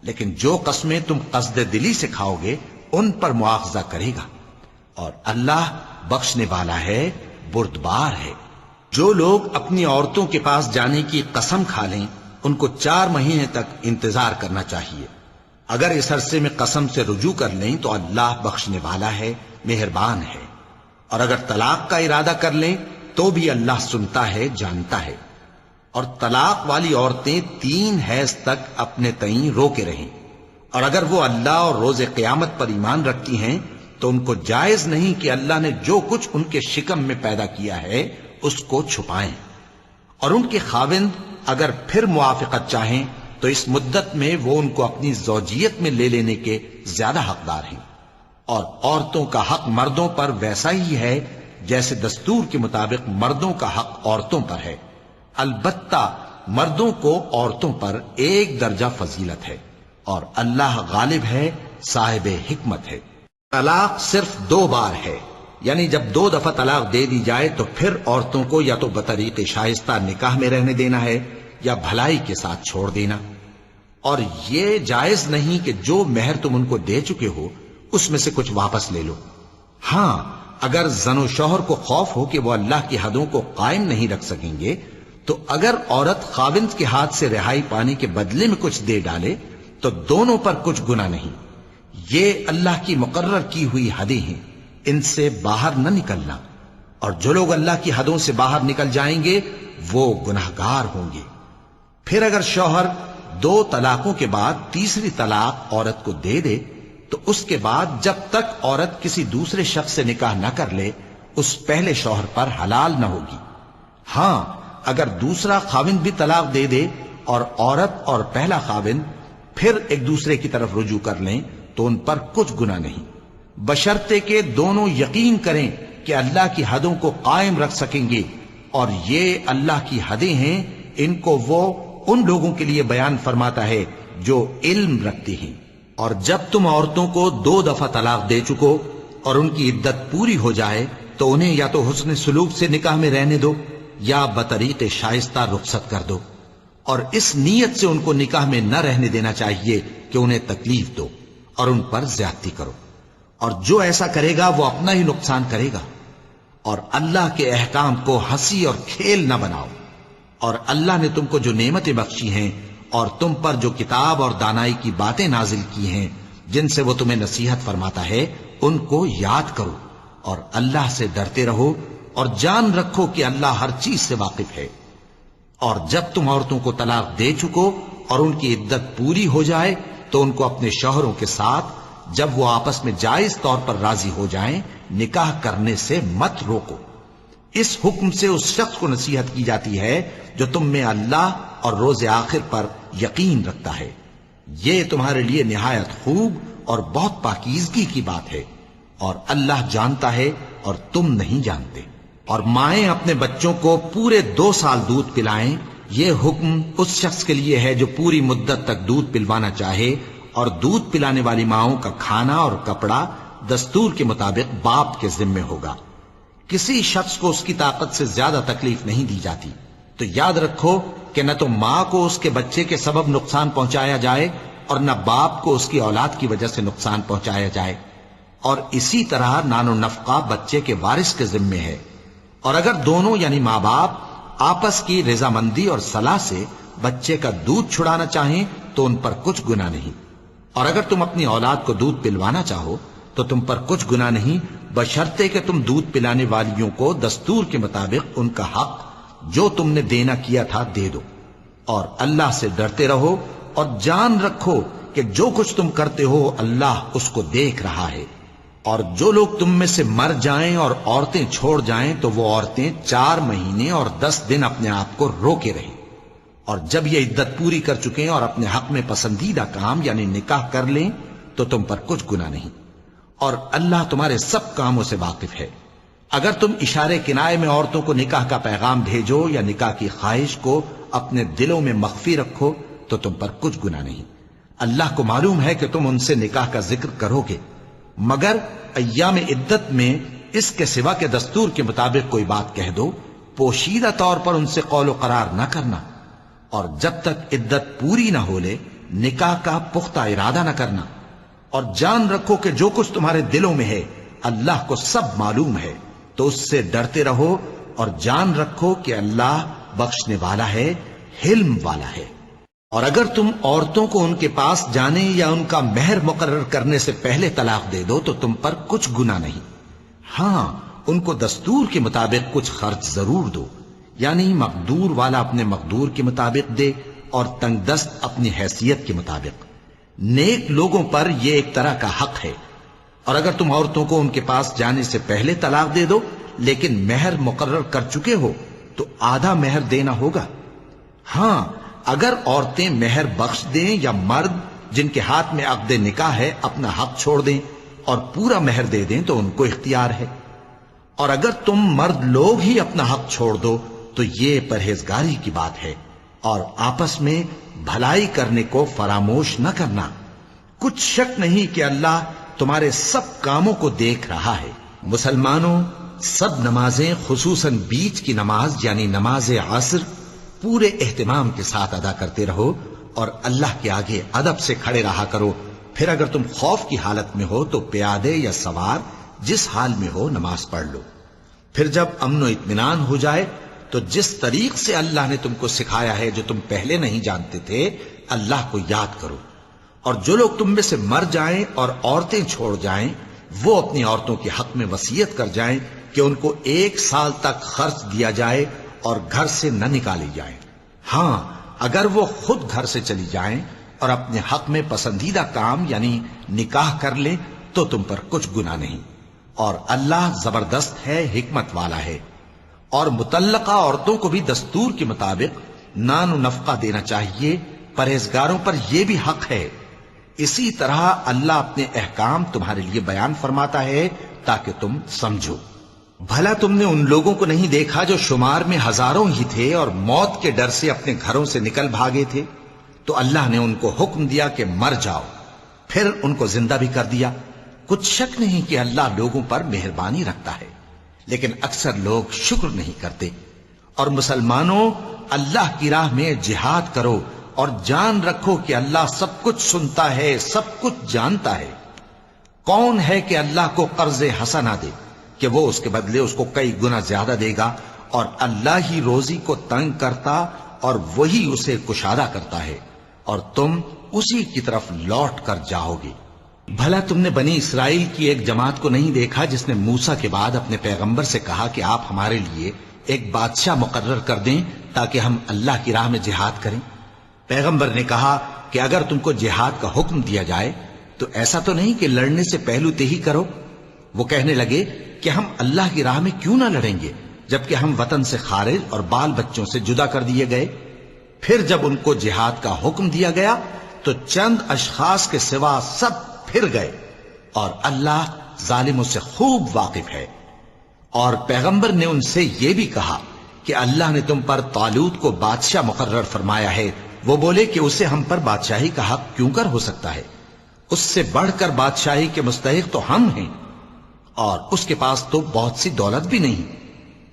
لیکن جو قسمیں تم قصد دلی سے کھاؤ گے ان پر مواخذہ کرے گا. اور اللہ بخشنے والا ہے، بردبار ہے. جو لوگ اپنی عورتوں کے پاس جانے کی قسم کھا لیں ان کو 4 مہینے تک انتظار کرنا چاہیے. اگر اس عرصے میں قسم سے رجوع کر لیں تو اللہ بخشنے والا ہے، مہربان ہے. اور اگر طلاق کا ارادہ کر لیں تو بھی اللہ سنتا ہے، جانتا ہے. اور طلاق والی عورتیں 3 حیض تک اپنے تئیں روکے رہیں، اور اگر وہ اللہ اور روز قیامت پر ایمان رکھتی ہیں تو ان کو جائز نہیں کہ اللہ نے جو کچھ ان کے شکم میں پیدا کیا ہے اس کو چھپائیں. اور ان کے خاوند اگر پھر موافقت چاہیں تو اس مدت میں وہ ان کو اپنی زوجیت میں لے لینے کے زیادہ حقدار ہیں. اور عورتوں کا حق مردوں پر ویسا ہی ہے جیسے دستور کے مطابق مردوں کا حق عورتوں پر ہے. البتہ مردوں کو عورتوں پر 1 درجہ فضیلت ہے، اور اللہ غالب ہے، صاحب حکمت ہے. طلاق صرف 2 بار ہے، یعنی جب 2 دفعہ طلاق دے دی جائے تو پھر عورتوں کو یا تو بطریق شائستہ نکاح میں رہنے دینا ہے یا بھلائی کے ساتھ چھوڑ دینا. اور یہ جائز نہیں کہ جو مہر تم ان کو دے چکے ہو اس میں سے کچھ واپس لے لو. ہاں اگر زن و شوہر کو خوف ہو کہ وہ اللہ کی حدوں کو قائم نہیں رکھ سکیں گے تو اگر عورت خاوند کے ہاتھ سے رہائی پانے کے بدلے میں کچھ دے ڈالے تو دونوں پر کچھ گناہ نہیں. یہ اللہ کی مقرر کی ہوئی حدیں ہیں، ان سے باہر نہ نکلنا. اور جو لوگ اللہ کی حدوں سے باہر نکل جائیں گے وہ گناہگار ہوں گے. پھر اگر شوہر 2 طلاقوں کے بعد تیسری طلاق عورت کو دے دے تو اس کے بعد جب تک عورت کسی دوسرے شخص سے نکاح نہ کر لے اس پہلے شوہر پر حلال نہ ہوگی. ہاں اگر دوسرا خاوند بھی طلاق دے دے اور عورت اور پہلا خاوند پھر ایک دوسرے کی طرف رجوع کر لیں تو ان پر کچھ گناہ نہیں، بشرطے کہ دونوں یقین کریں کہ اللہ کی حدوں کو قائم رکھ سکیں گے. اور یہ اللہ کی حدیں ہیں، ان کو وہ ان لوگوں کے لیے بیان فرماتا ہے جو علم رکھتے ہیں. اور جب تم عورتوں کو 2 دفعہ طلاق دے چکو اور ان کی عدت پوری ہو جائے تو انہیں یا تو حسن سلوک سے نکاح میں رہنے دو یا بطریق شائستہ رخصت کر دو. اور اس نیت سے ان کو نکاح میں نہ رہنے دینا چاہیے کہ انہیں تکلیف دو اور ان پر زیادتی کرو. اور جو ایسا کرے گا وہ اپنا ہی نقصان کرے گا. اور اللہ کے احکام کو ہنسی اور کھیل نہ بناؤ. اور اللہ نے تم کو جو نعمتیں بخشی ہیں اور تم پر جو کتاب اور دانائی کی باتیں نازل کی ہیں جن سے وہ تمہیں نصیحت فرماتا ہے ان کو یاد کرو، اور اللہ سے ڈرتے رہو، اور جان رکھو کہ اللہ ہر چیز سے واقف ہے۔ اور جب تم عورتوں کو طلاق دے چکو اور ان کی عدت پوری ہو جائے تو ان کو اپنے شوہروں کے ساتھ جب وہ آپس میں جائز طور پر راضی ہو جائیں نکاح کرنے سے مت روکو۔ اس حکم سے اس شخص کو نصیحت کی جاتی ہے جو تم میں اللہ اور روز آخر پر یقین رکھتا ہے۔ یہ تمہارے لیے نہایت خوب اور بہت پاکیزگی کی بات ہے، اور اللہ جانتا ہے اور تم نہیں جانتے۔ اور مائیں اپنے بچوں کو پورے 2 سال دودھ پلائیں، یہ حکم اس شخص کے لیے ہے جو پوری مدت تک دودھ پلوانا چاہے، اور دودھ پلانے والی ماؤں کا کھانا اور کپڑا دستور کے مطابق باپ کے ذمے ہوگا۔ کسی شخص کو اس کی طاقت سے زیادہ تکلیف نہیں دی جاتی، تو یاد رکھو کہ نہ تو ماں کو اس کے بچے کے سبب نقصان پہنچایا جائے اور نہ باپ کو اس کی اولاد کی وجہ سے نقصان پہنچایا جائے، اور اسی طرح نان و نفقہ بچے کے وارث کے ذمے ہے۔ اور اگر دونوں یعنی ماں باپ آپس کی رضامندی اور صلاح سے بچے کا دودھ چھڑانا چاہیں تو ان پر کچھ گناہ نہیں، اور اگر تم اپنی اولاد کو دودھ پلوانا چاہو تو تم پر کچھ گناہ نہیں، بشرطے کہ تم دودھ پلانے والیوں کو دستور کے مطابق ان کا حق جو تم نے دینا کیا تھا دے دو۔ اور اللہ سے ڈرتے رہو اور جان رکھو کہ جو کچھ تم کرتے ہو اللہ اس کو دیکھ رہا ہے۔ اور جو لوگ تم میں سے مر جائیں اور عورتیں چھوڑ جائیں تو وہ عورتیں 4 مہینے اور 10 دن اپنے آپ کو روکے رہیں، اور جب یہ عدت پوری کر چکیں اور اپنے حق میں پسندیدہ کام یعنی نکاح کر لیں تو تم پر کچھ گناہ نہیں، اور اللہ تمہارے سب کاموں سے واقف ہے۔ اگر تم اشارے کنائے میں عورتوں کو نکاح کا پیغام بھیجو یا نکاح کی خواہش کو اپنے دلوں میں مخفی رکھو تو تم پر کچھ گناہ نہیں۔ اللہ کو معلوم ہے کہ تم ان سے نکاح کا ذکر کرو گے، مگر ایام عدت میں اس کے سوا کے دستور کے مطابق کوئی بات کہہ دو، پوشیدہ طور پر ان سے قول و قرار نہ کرنا، اور جب تک عدت پوری نہ ہو لے نکاح کا پختہ ارادہ نہ کرنا۔ اور جان رکھو کہ جو کچھ تمہارے دلوں میں ہے اللہ کو سب معلوم ہے، تو اس سے ڈرتے رہو اور جان رکھو کہ اللہ بخشنے والا ہے، حلم والا ہے۔ اور اگر تم عورتوں کو ان کے پاس جانے یا ان کا مہر مقرر کرنے سے پہلے طلاق دے دو تو تم پر کچھ گناہ نہیں، ہاں ان کو دستور کے مطابق کچھ خرچ ضرور دو، یعنی مقدور والا اپنے مقدور کے مطابق دے اور تنگ دست اپنی حیثیت کے مطابق۔ نیک لوگوں پر یہ ایک طرح کا حق ہے۔ اور اگر تم عورتوں کو ان کے پاس جانے سے پہلے طلاق دے دو لیکن مہر مقرر کر چکے ہو تو آدھا مہر دینا ہوگا۔ ہاں اگر عورتیں مہر بخش دیں یا مرد جن کے ہاتھ میں عقد نکاح ہے اپنا حق چھوڑ دیں اور پورا مہر دے دیں تو ان کو اختیار ہے۔ اور اگر تم مرد لوگ ہی اپنا حق چھوڑ دو تو یہ پرہیزگاری کی بات ہے، اور آپس میں بھلائی کرنے کو فراموش نہ کرنا۔ کچھ شک نہیں کہ اللہ تمہارے سب کاموں کو دیکھ رہا ہے۔ مسلمانوں، سب نمازیں خصوصاً بیچ کی نماز یعنی نماز عصر پورے اہتمام کے ساتھ ادا کرتے رہو اور اللہ کے آگے ادب سے کھڑے رہا کرو۔ پھر اگر تم خوف کی حالت میں ہو تو پیادے یا سوار جس حال میں ہو نماز پڑھ لو۔ پھر جب امن و اطمینان ہو جائے تو جس طریق سے اللہ نے تم کو سکھایا ہے جو تم پہلے نہیں جانتے تھے اللہ کو یاد کرو۔ اور جو لوگ تم میں سے مر جائیں اور عورتیں چھوڑ جائیں وہ اپنی عورتوں کے حق میں وصیت کر جائیں کہ ان کو 1 سال تک خرچ دیا جائے اور گھر سے نہ نکالی جائیں۔ ہاں اگر وہ خود گھر سے چلی جائیں اور اپنے حق میں پسندیدہ کام یعنی نکاح کر لیں تو تم پر کچھ گناہ نہیں، اور اللہ زبردست ہے، حکمت والا ہے۔ اور مطلقہ عورتوں کو بھی دستور کے مطابق نان و نفقہ دینا چاہیے، پرہیزگاروں پر یہ بھی حق ہے۔ اسی طرح اللہ اپنے احکام تمہارے لیے بیان فرماتا ہے تاکہ تم سمجھو۔ بھلا تم نے ان لوگوں کو نہیں دیکھا جو شمار میں ہزاروں ہی تھے اور موت کے ڈر سے اپنے گھروں سے نکل بھاگے تھے؟ تو اللہ نے ان کو حکم دیا کہ مر جاؤ، پھر ان کو زندہ بھی کر دیا۔ کچھ شک نہیں کہ اللہ لوگوں پر مہربانی رکھتا ہے، لیکن اکثر لوگ شکر نہیں کرتے۔ اور مسلمانوں، اللہ کی راہ میں جہاد کرو اور جان رکھو کہ اللہ سب کچھ سنتا ہے، سب کچھ جانتا ہے۔ کون ہے کہ اللہ کو قرض حسنہ دے کہ وہ اس کے بدلے اس کو کئی گنا زیادہ دے گا؟ اور اللہ ہی روزی کو تنگ کرتا اور وہی اسے کشادہ کرتا ہے، اور تم اسی کی طرف لوٹ کر جاؤ گے۔ بھلا تم نے بنی اسرائیل کی ایک جماعت کو نہیں دیکھا جس نے موسیٰ کے بعد اپنے پیغمبر سے کہا کہ آپ ہمارے لیے ایک بادشاہ مقرر کر دیں تاکہ ہم اللہ کی راہ میں جہاد کریں؟ پیغمبر نے کہا کہ اگر تم کو جہاد کا حکم دیا جائے تو ایسا تو نہیں کہ لڑنے سے پہلو تہی کرو۔ وہ کہنے لگے کہ ہم اللہ کی راہ میں کیوں نہ لڑیں گے جبکہ ہم وطن سے خارج اور بال بچوں سے جدا کر دیے گئے۔ پھر جب ان کو جہاد کا حکم دیا گیا تو چند اشخاص کے سوا سب پھر گئے، اور اللہ ظالموں سے خوب واقف ہے۔ اور پیغمبر نے ان سے یہ بھی کہا کہ اللہ نے تم پر طالوت کو بادشاہ مقرر فرمایا ہے۔ وہ بولے کہ اسے ہم پر بادشاہی کا حق کیوں کر ہو سکتا ہے؟ اس سے بڑھ کر بادشاہی کے مستحق تو ہم ہیں، اور اس کے پاس تو بہت سی دولت بھی نہیں۔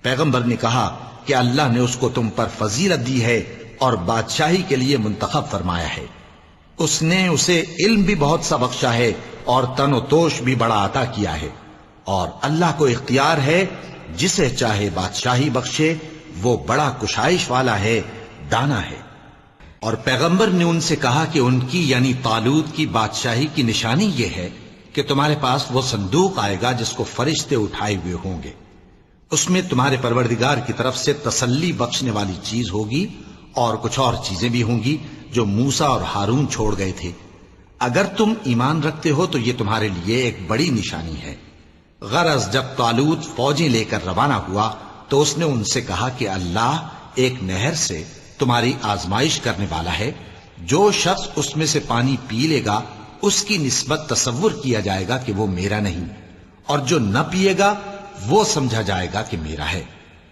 پیغمبر نے کہا کہ اللہ نے اس کو تم پر فضیلت دی ہے اور بادشاہی کے لیے منتخب فرمایا ہے۔ اس نے اسے علم بھی بہت سا بخشا ہے اور تن و توش بھی بڑا عطا کیا ہے، اور اللہ کو اختیار ہے جسے چاہے بادشاہی بخشے، وہ بڑا کشائش والا ہے، دانا ہے۔ اور پیغمبر نے ان سے کہا کہ ان کی یعنی طالوت کی بادشاہی کی نشانی یہ ہے کہ تمہارے پاس وہ صندوق آئے گا جس کو فرشتے اٹھائے ہوئے ہوں گے۔ اس میں تمہارے پروردگار کی طرف سے تسلی بخشنے والی چیز ہوگی، اور کچھ اور چیزیں بھی ہوں گی جو موسیٰ اور ہارون چھوڑ گئے تھے۔ اگر تم ایمان رکھتے ہو تو یہ تمہارے لیے ایک بڑی نشانی ہے۔ غرض جب طالوت فوجیں لے کر روانہ ہوا تو اس نے ان سے کہا کہ اللہ ایک نہر سے تمہاری آزمائش کرنے والا ہے، جو شخص اس میں سے پانی پی لے گا اس کی نسبت تصور کیا جائے گا کہ وہ میرا نہیں، اور جو نہ پیے گا وہ سمجھا جائے گا کہ میرا ہے۔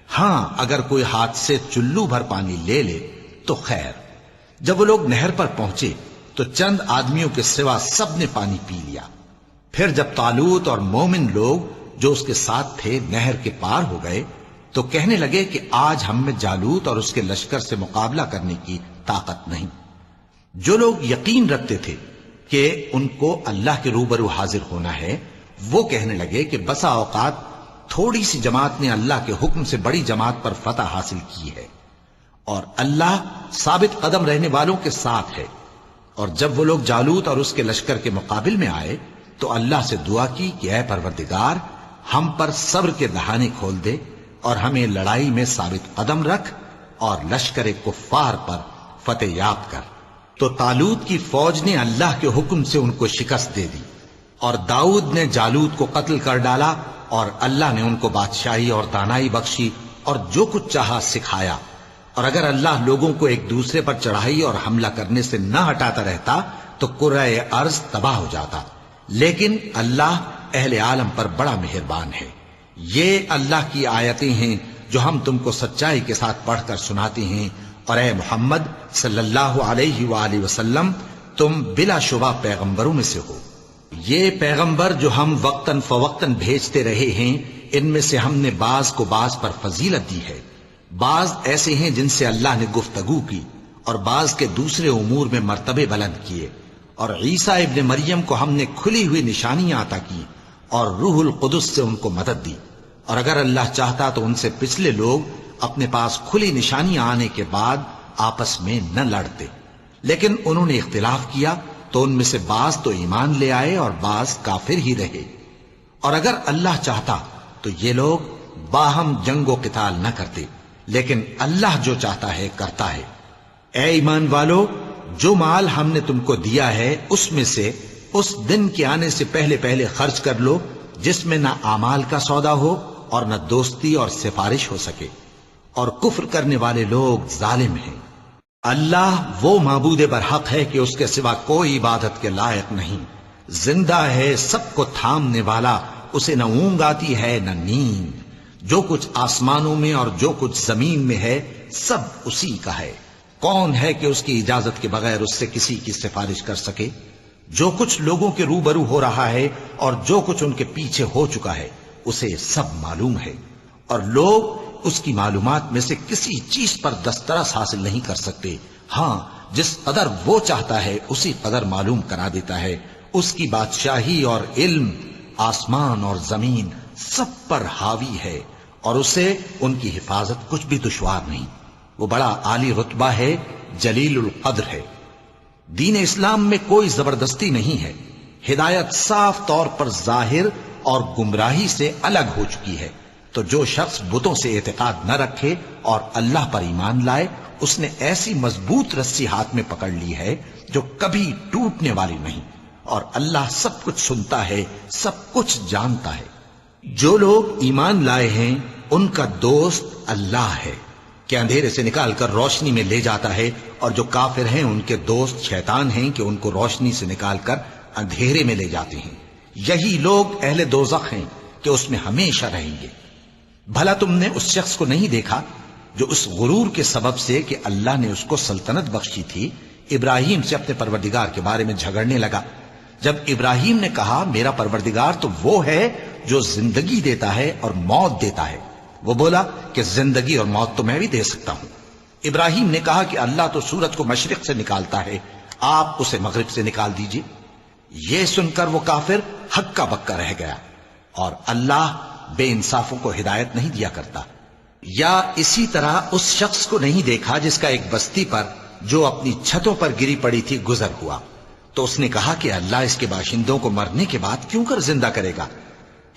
ہاں اگر کوئی ہاتھ سے چلو بھر پانی لے لے تو خیر۔ جب وہ لوگ نہر پر پہنچے تو چند آدمیوں کے سوا سب نے پانی پی لیا۔ پھر جب طالوت اور مومن لوگ جو اس کے ساتھ تھے نہر کے پار ہو گئے تو کہنے لگے کہ آج ہم میں جالوت اور اس کے لشکر سے مقابلہ کرنے کی طاقت نہیں۔ جو لوگ یقین رکھتے تھے کہ ان کو اللہ کے روبرو حاضر ہونا ہے، وہ کہنے لگے کہ بسا اوقات تھوڑی سی جماعت نے اللہ کے حکم سے بڑی جماعت پر فتح حاصل کی ہے، اور اللہ ثابت قدم رہنے والوں کے ساتھ ہے۔ اور جب وہ لوگ جالوت اور اس کے لشکر کے مقابل میں آئے تو اللہ سے دعا کی کہ اے پروردگار، ہم پر صبر کے دہانے کھول دے اور ہمیں لڑائی میں ثابت قدم رکھ اور لشکر کفار پر فتح یاب کر۔ تو طالوت کی فوج نے اللہ کے حکم سے ان کو شکست دے دی، اور داؤد نے جالوت کو قتل کر ڈالا، اور اللہ نے ان کو بادشاہی اور دانائی بخشی اور جو کچھ چاہا سکھایا۔ اور اگر اللہ لوگوں کو ایک دوسرے پر چڑھائی اور حملہ کرنے سے نہ ہٹاتا رہتا تو کرۂ ارض تباہ ہو جاتا، لیکن اللہ اہل عالم پر بڑا مہربان ہے۔ یہ اللہ کی آیتیں ہیں جو ہم تم کو سچائی کے ساتھ پڑھ کر سناتے ہیں، اور اے محمد صلی اللہ علیہ وآلہ وسلم تم بلا شبہ پیغمبروں میں سے ہو۔ یہ پیغمبر جو ہم وقتاً فوقتاً بھیجتے رہے ہیں، ان میں سے ہم نے بعض کو بعض پر فضیلت دی ہے۔ بعض ایسے ہیں جن سے اللہ نے گفتگو کی، اور بعض کے دوسرے امور میں مرتبے بلند کیے، اور عیسیٰ ابن مریم کو ہم نے کھلی ہوئی نشانیاں عطا کی اور روح القدس سے ان کو مدد دی۔ اور اگر اللہ چاہتا تو ان سے پچھلے لوگ اپنے پاس کھلی نشانیاں آنے کے بعد آپس میں نہ لڑتے، لیکن انہوں نے اختلاف کیا تو ان میں سے بعض تو ایمان لے آئے اور بعض کافر ہی رہے۔ اور اگر اللہ چاہتا تو یہ لوگ باہم جنگ و قتال نہ کرتے، لیکن اللہ جو چاہتا ہے کرتا ہے۔ اے ایمان والو، جو مال ہم نے تم کو دیا ہے اس میں سے اس دن کے آنے سے پہلے پہلے خرچ کر لو جس میں نہ اعمال کا سودا ہو اور نہ دوستی اور سفارش ہو سکے، اور کفر کرنے والے لوگ ظالم ہیں۔ اللہ وہ معبود برحق ہے کہ اس کے سوا کوئی عبادت کے لائق نہیں، زندہ ہے، سب کو تھامنے والا، اسے نہ اونگ آتی ہے نہ نیند۔ جو کچھ آسمانوں میں اور جو کچھ زمین میں ہے سب اسی کا ہے۔ کون ہے کہ اس کی اجازت کے بغیر اس سے کسی کی سفارش کر سکے؟ جو کچھ لوگوں کے روبرو ہو رہا ہے اور جو کچھ ان کے پیچھے ہو چکا ہے اسے سب معلوم ہے، اور لوگ اس کی معلومات میں سے کسی چیز پر دسترس حاصل نہیں کر سکتے۔ ہاں جس قدر وہ چاہتا ہے اسی قدر معلوم کرا دیتا ہے۔ اس کی بادشاہی اور علم آسمان اور زمین سب پر حاوی ہے، اور اسے ان کی حفاظت کچھ بھی دشوار نہیں۔ وہ بڑا عالی رتبہ ہے، جلیل القدر ہے۔ دین اسلام میں کوئی زبردستی نہیں ہے، ہدایت صاف طور پر ظاہر اور گمراہی سے الگ ہو چکی ہے۔ تو جو شخص بتوں سے اعتقاد نہ رکھے اور اللہ پر ایمان لائے، اس نے ایسی مضبوط رسی ہاتھ میں پکڑ لی ہے جو کبھی ٹوٹنے والی نہیں، اور اللہ سب کچھ سنتا ہے، سب کچھ جانتا ہے۔ جو لوگ ایمان لائے ہیں ان کا دوست اللہ ہے کہ اندھیرے سے نکال کر روشنی میں لے جاتا ہے، اور جو کافر ہیں ان کے دوست شیطان ہیں کہ ان کو روشنی سے نکال کر اندھیرے میں لے جاتے ہیں۔ یہی لوگ اہل دوزخ ہیں کہ اس میں ہمیشہ رہیں گے۔ بھلا تم نے اس شخص کو نہیں دیکھا جو اس غرور کے سبب سے کہ اللہ نے اس کو سلطنت بخشی تھی، ابراہیم سے اپنے پروردگار کے بارے میں جھگڑنے لگا؟ جب ابراہیم نے کہا میرا پروردگار تو وہ ہے جو زندگی دیتا ہے اور موت دیتا ہے، وہ بولا کہ زندگی اور موت تو میں بھی دے سکتا ہوں۔ ابراہیم نے کہا کہ اللہ تو سورج کو مشرق سے نکالتا ہے، آپ اسے مغرب سے نکال دیجئے۔ یہ سن کر وہ کافر ہکا بکا رہ گیا، اور اللہ بے انصافوں کو ہدایت نہیں دیا کرتا۔ یا اسی طرح اس شخص کو نہیں دیکھا جس کا ایک بستی پر جو اپنی چھتوں پر گری پڑی تھی گزر ہوا، تو اس نے کہا کہ اللہ اس کے باشندوں کو مرنے کے بعد کیوں کر زندہ کرے گا؟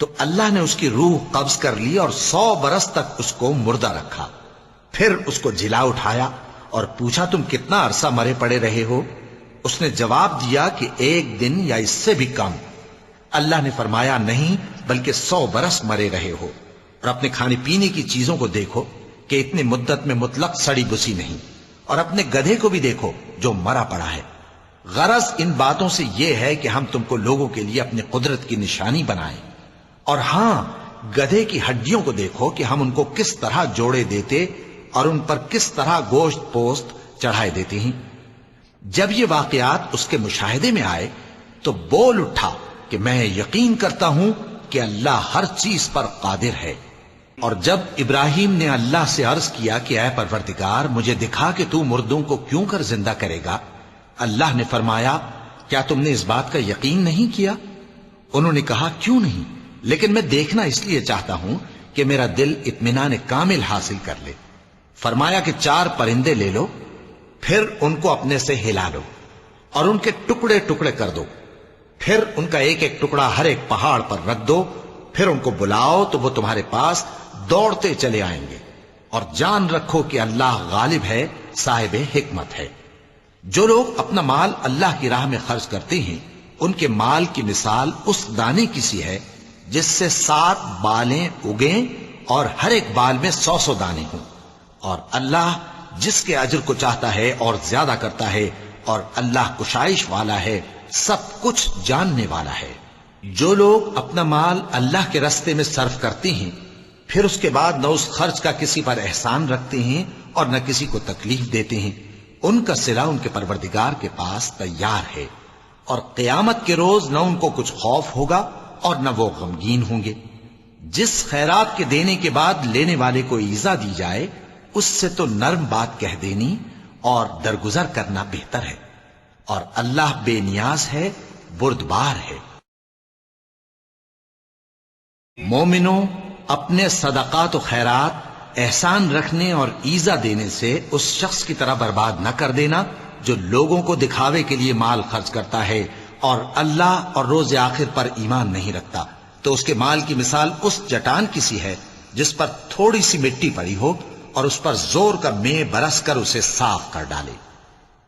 تو اللہ نے اس کی روح قبض کر لی اور 100 برس تک اس کو مردہ رکھا۔ پھر اس کو جلا اٹھایا اور پوچھا تم کتنا عرصہ مرے پڑے رہے ہو؟ اس نے جواب دیا کہ 1 دن یا اس سے بھی کم۔ اللہ نے فرمایا نہیں بلکہ 100 برس مرے رہے ہو، اور اپنے کھانے پینے کی چیزوں کو دیکھو کہ اتنی مدت میں مطلق سڑی بسی نہیں، اور اپنے گدھے کو بھی دیکھو جو مرا پڑا ہے۔ غرض ان باتوں سے یہ ہے کہ ہم تم کو لوگوں کے لیے اپنی قدرت کی نشانی بنائیں، اور ہاں گدھے کی ہڈیوں کو دیکھو کہ ہم ان کو کس طرح جوڑے دیتے اور ان پر کس طرح گوشت پوست چڑھائے دیتے ہیں۔ جب یہ واقعات اس کے مشاہدے میں آئے تو بول اٹھا کہ میں یقین کرتا ہوں کہ اللہ ہر چیز پر قادر ہے۔ اور جب ابراہیم نے اللہ سے عرض کیا کہ اے پروردگار مجھے دکھا کہ تو مردوں کو کیوں کر زندہ کرے گا، اللہ نے فرمایا کیا تم نے اس بات کا یقین نہیں کیا؟ انہوں نے کہا کیوں نہیں، لیکن میں دیکھنا اس لیے چاہتا ہوں کہ میرا دل اطمینان کامل حاصل کر لے۔ فرمایا کہ 4 پرندے لے لو، پھر ان کو اپنے سے ہلا لو اور ان کے ٹکڑے ٹکڑے کر دو، پھر ان کا ایک ایک ٹکڑا ہر ایک پہاڑ پر رکھ دو، پھر ان کو بلاؤ تو وہ تمہارے پاس دوڑتے چلے آئیں گے، اور جان رکھو کہ اللہ غالب ہے، صاحب حکمت ہے۔ جو لوگ اپنا مال اللہ کی راہ میں خرچ کرتے ہیں ان کے مال کی مثال اس دانے کی سی ہے جس سے 7 بالیں اگیں اور ہر ایک بال میں 100 دانے ہوں، اور اللہ جس کے اجر کو چاہتا ہے اور زیادہ کرتا ہے، اور اللہ کشائش والا ہے، سب کچھ جاننے والا ہے۔ جو لوگ اپنا مال اللہ کے راستے میں صرف کرتے ہیں پھر اس کے بعد نہ اس خرچ کا کسی پر احسان رکھتے ہیں اور نہ کسی کو تکلیف دیتے ہیں، ان کا صلہ ان کے پروردگار کے پاس تیار ہے، اور قیامت کے روز نہ ان کو کچھ خوف ہوگا اور نہ وہ غمگین ہوں گے۔ جس خیرات کے دینے کے بعد لینے والے کو ایذا دی جائے اس سے تو نرم بات کہہ دینی اور درگزر کرنا بہتر ہے، اور اللہ بے نیاز ہے، بردبار ہے۔ مومنوں، اپنے صدقات و خیرات احسان رکھنے اور ایذا دینے سے اس شخص کی طرح برباد نہ کر دینا جو لوگوں کو دکھاوے کے لیے مال خرچ کرتا ہے اور اللہ اور روز آخر پر ایمان نہیں رکھتا، تو اس کے مال کی مثال اس چٹان کی سی ہے جس پر تھوڑی سی مٹی پڑی ہو اور اس پر زور کا مے برس کر اسے صاف کر ڈالے۔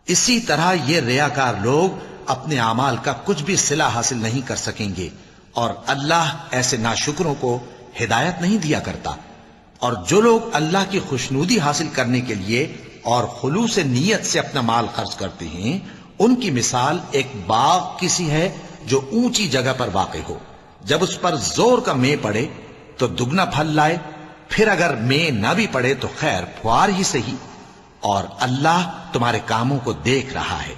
اسی طرح یہ ریاکار لوگ اپنے اعمال کا کچھ بھی صلہ حاصل نہیں کر سکیں گے، اور اللہ ایسے ناشکروں کو ہدایت نہیں دیا کرتا۔ اور جو لوگ اللہ کی خوشنودی حاصل کرنے کے لیے اور خلوص نیت سے اپنا مال خرچ کرتے ہیں ان کی مثال ایک باغ کی سی ہے جو اونچی جگہ پر واقع ہو، جب اس پر زور کا مے پڑے تو دگنا پھل لائے، پھر اگر مے نہ بھی پڑے تو خیر پھوار ہی صحیح، اور اللہ تمہارے کاموں کو دیکھ رہا ہے۔